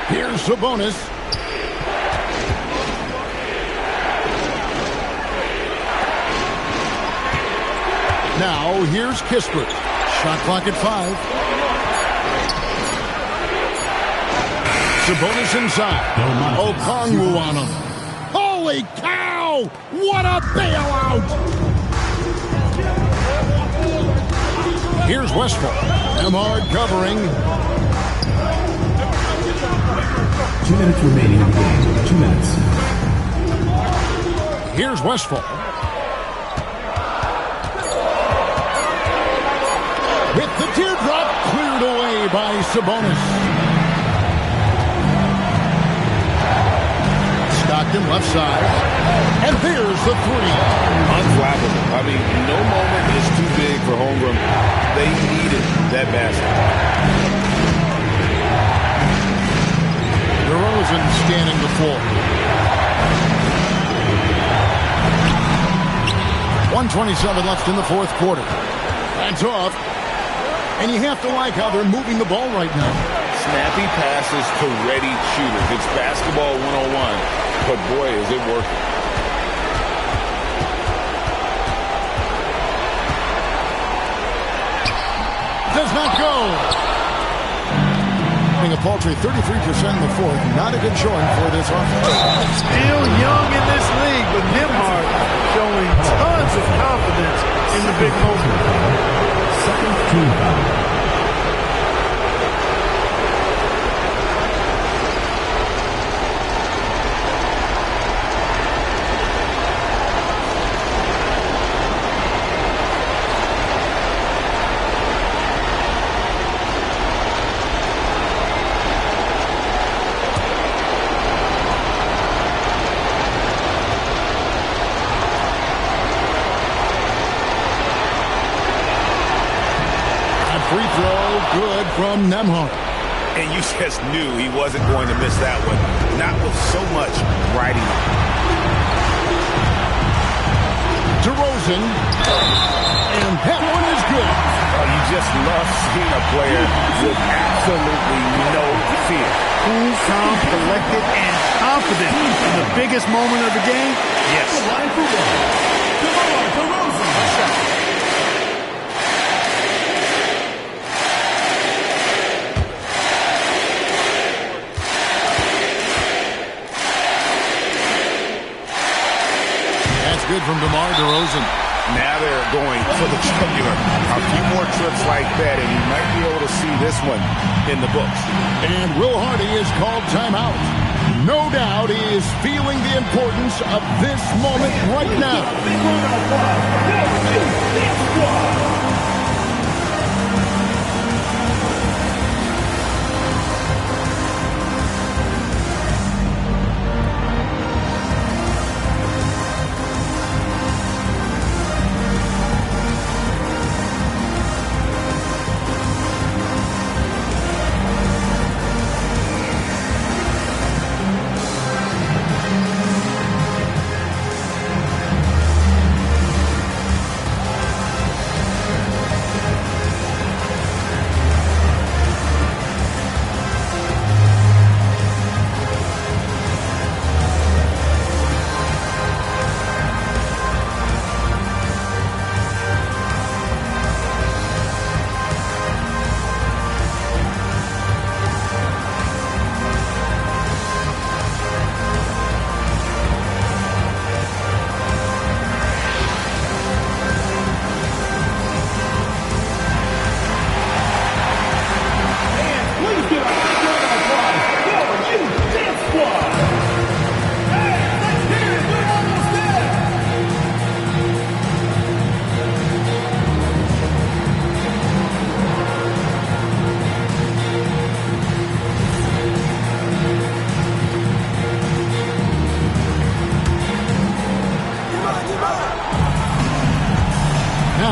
Here's Sabonis. Now, here's Kispert. Shot clock at 5. Sabonis inside. Okongwu on him. Holy cow! What a bailout! Here's Westphal. Emard covering.
2 minutes remaining in the game. 2 minutes.
Here's Westphal. With the teardrop cleared away by Sabonis. Stockton left side. And there's the 3.
Unflappable. I mean, no moment is too big for Holmgren. They needed that basket.
DeRozan scanning the floor. 1:27 left in the fourth quarter. That's off. And you have to like how they're moving the ball right now.
Snappy passes to ready shooters. It's basketball 101, but boy, is it working.
Does not go. A paltry 33% in the fourth. Not a good showing for this offense.
Still young in this league, but Nembhard showing tons of confidence in the big moment.
Second team foul.
Free throw, good from Nembhard.
And you just knew he wasn't going to miss that one. Not with so much riding on.
DeRozan. And that one is good.
Oh, you just love seeing a player with absolutely no fear.
Cool, calm, collected, and confident in the biggest moment of the game. Yes.
Good from DeMar DeRozan.
Now they're going for the jugular. A few more trips like that, and you might be able to see this one in the books.
And Will Hardy is called timeout. No doubt he is feeling the importance of this moment right now.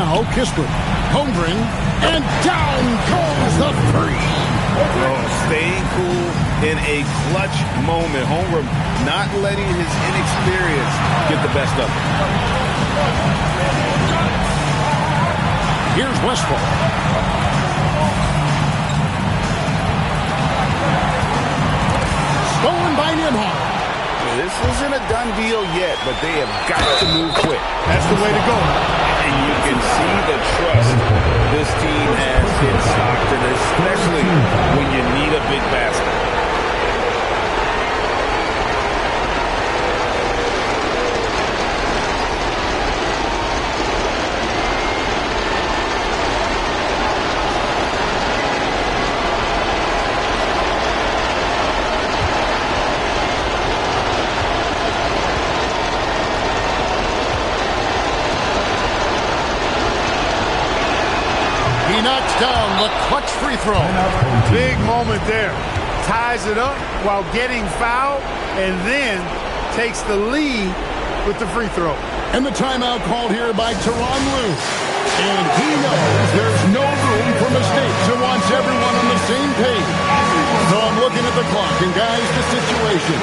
Now Kispert. Holmgren. And down goes the three.
Oh, staying cool in a clutch moment. Holmgren not letting his inexperience get the best of him.
Here's Westphal. Stolen by Nembhard.
This isn't a done deal yet, but they have got to move quick.
That's the way to go.
And you can see the trust this team has in Stockton, especially when you need a big basket.
Down the clutch free throw.
Big moment there. Ties it up while getting fouled and then takes the lead with the free throw.
And the timeout called here by Tyronn Lue. And he knows there's no room for mistakes and wants everyone on the same page. So I'm looking at the clock, and guys, the situation.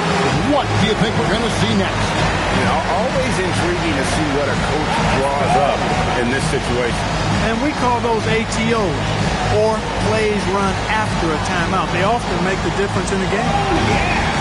What do you think we're going to see next?
You know, always intriguing to see what a coach draws up in this situation.
And we call those ATOs, or plays run after a timeout. They often make the difference in the game.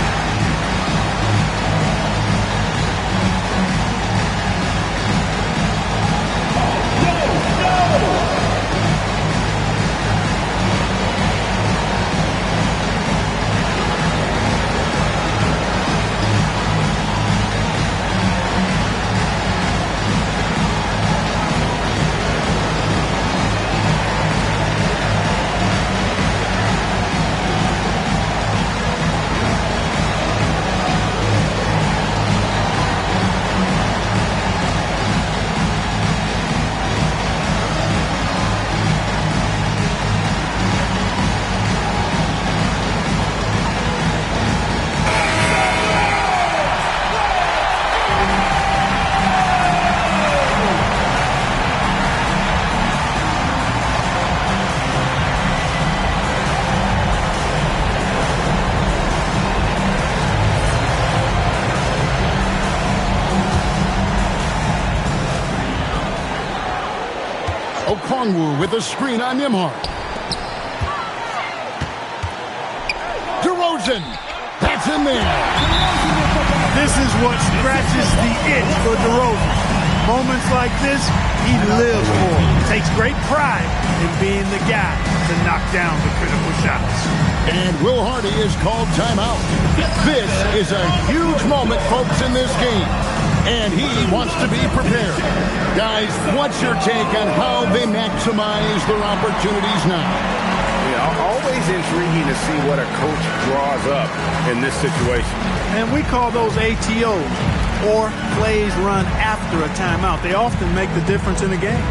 Okongwu with a screen on Nembhard. DeRozan. That's in there.
This is what scratches the itch for DeRozan. Moments like this, he lives for. Takes great pride in being the guy to knock down the critical shots.
And Will Hardy is called timeout. This is a huge moment, folks, in this game. And he wants to be prepared. Guys, what's your take on how they maximize their opportunities now?
Yeah, always intriguing to see what a coach draws up in this situation.
And we call those ATOs, or plays run after a timeout. They often make the difference in the game.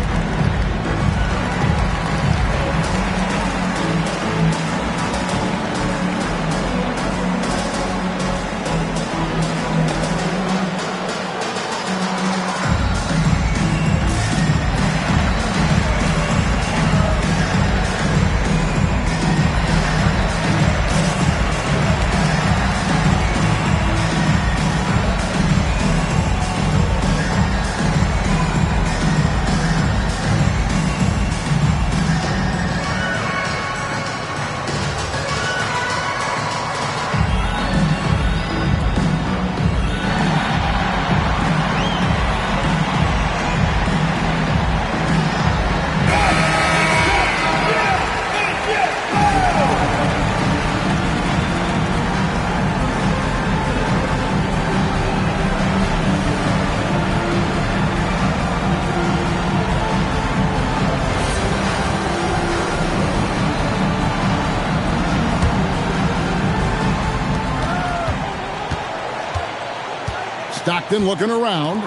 Stockton looking around.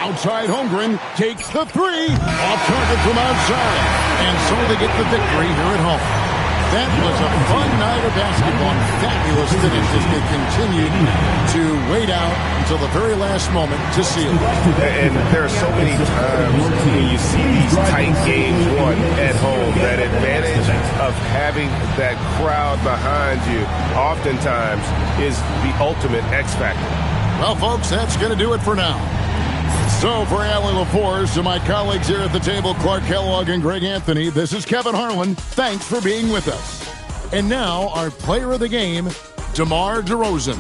Outside Holmgren takes the three. Off target from outside. And so they get the victory here at home. That was a fun night of basketball. Fabulous finish as they continued to wait out until the very last moment to seal.
And there are so many times when you see these tight games won at home, that advantage of having that crowd behind you oftentimes is the ultimate X factor.
Well, folks, that's going to do it for now. So for Allie LaForce, to my colleagues here at the table, Clark Kellogg and Greg Anthony, this is Kevin Harlan. Thanks for being with us. And now our player of the game, DeMar DeRozan.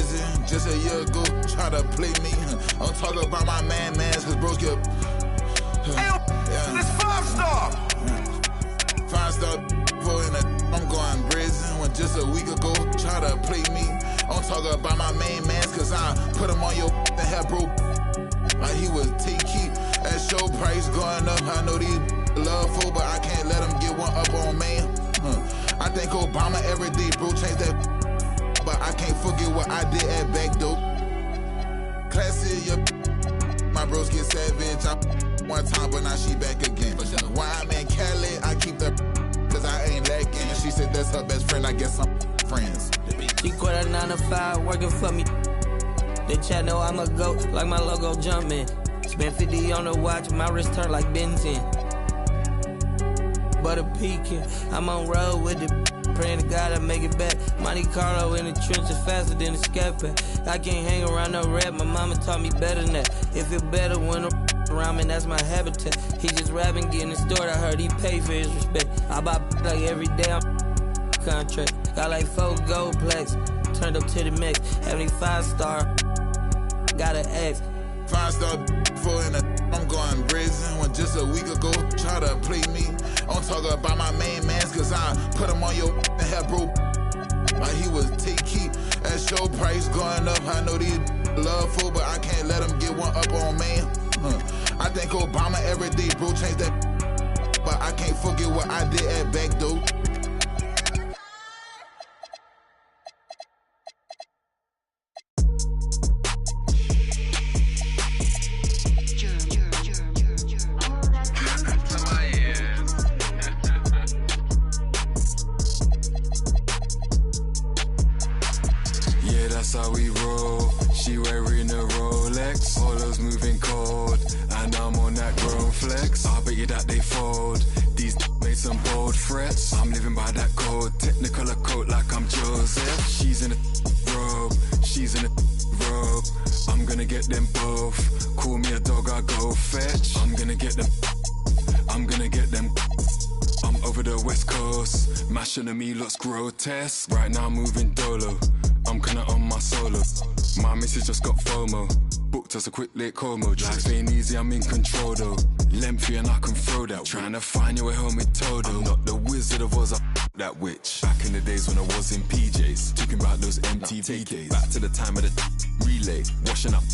prison just a year ago, try to play me. I'm talking about my mans, cause bros get.
This 5-star.
5-star in a, I'm going prison when just a week ago, try to play me. I'm talking about my mans, cause I put him on your and have bro. Like he was T-Key. That show price going up. I know these love for, but I can't let them get one up on man. I think Obama every day, bro, change that. But I can't forget what I did at back door. Classy, my bros get savage. I one time, but now she back again. Why I'm in Cali, I keep the cause I ain't lacking. She said that's her best friend, I guess I'm friends.
She quit a 9 to 5, working for me. They chat know I'm a goat, like my logo jumping. Spent 50 on the watch, my wrist turned like Benton. Butter pecan, I'm on road with it. Praying to God I make it back. Monte Carlo in the trenches faster than a scat pack. I can't hang around no rap, my mama taught me better than that. It feel better when around me, that's my habitat. He just rapping, getting it stored, I heard he pay for his respect. I buy like every day, I'm contract. Got like 4 gold plaques, turned up to the max. 75-star, got an X.
5-star in a, I'm going prison when just a week ago, try to play me. I'm talking about my mans, cause I put him on your and have bro. Like he was T-Key. That show price going up. I know these love for, but I can't let them get one up on man. I think Obama every day, bro, change that. But I can't forget what I did at back door.
How we roll, she wearing a Rolex, Polo's moving cold, and I'm on that grown flex. I bet you that they fold, these made some bold threats. I'm living by that code, technicolor coat like I'm Joseph. She's in a robe, she's in a robe. I'm gonna get them both, call me a dog, I go fetch. I'm gonna get them, I'm gonna get them. I'm over the west coast, mashing at me looks grotesque. Right now I'm moving dolo, I'm kinda on my solo. My missus just got FOMO, booked us a quick late Como. Life ain't easy, I'm in control though. Lengthy and I can throw that. Trying to find you a home with Todo. I'm not the Wizard of Oz, that witch. Back in the days when I was in PJs, talking about those MTV days. Back to the time of the relay, washing up.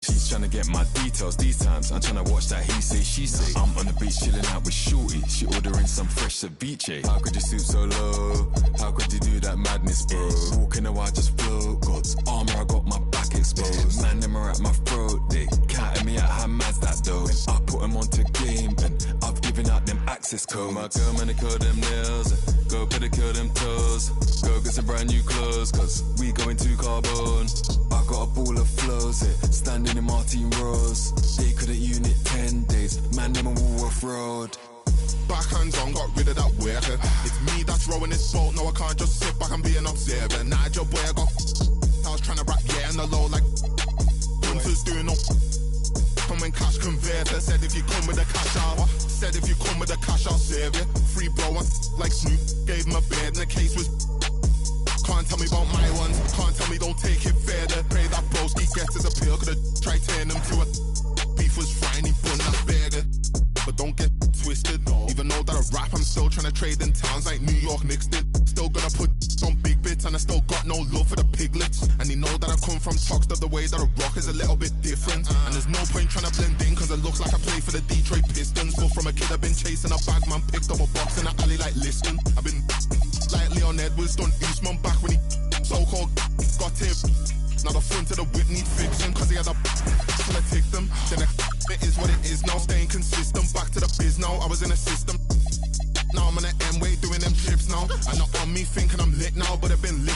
She's trying to get my details these times. I'm trying to watch that he say, she say. I'm on the beach chilling out with Shorty. She ordering some fresh ceviche. How could you stoop so low? How could you do that madness, bro? Walking a while just float. God's armor, I got my back exposed. Man, them are at my throat. They counting me out, how mad's that though? And I put them onto game and I've given out them access codes. My girl, man, they curl them nails. Go pedicure them toes. Go get some brand new clothes, cause we going to carbon. I got a ball of flows here, standing in Martin Rose. They couldn't unit 10 days, man, them a wall off road.
Backhands on, got rid of that worker. It's me that's rowing this boat, no I can't just sit back and be an observer. Nigel boy, I got I was trying to rap, yeah, on the low like Hunters doing no. Come when cash converter, said if you come with the cash out. Said if you come with the cash I'll serve you. Free bro, like Snoop, gave him a bed and the case was. Can't tell me about my ones, can't tell me don't take it further. Pray that broski gets his appeal, could've tried turning him to a beef was frying, he bun that burger. But don't get twisted, even though that I rap, I'm still trying to trade in towns like New York Knicks did. Still gonna put on big bits and I still got no love for the piglets. And they know that I come from Toxteth, the way that I rock is a little bit different. And there's no point trying to blend in, cause it looks like I play for the Detroit Pistons. But from a kid I've been chasing a bag, man, picked up a box in the alley like listen. I've been like Leon Edwards, done Usman back when he so-called got him. Now the front of the whip need fixing, cause he had a full of tick them. Then it is what it is now, staying consistent. Back to the biz now, I was in a system. Now I'm on the M-way doing them trips now. And not on me thinking I'm lit now, but I've been lit.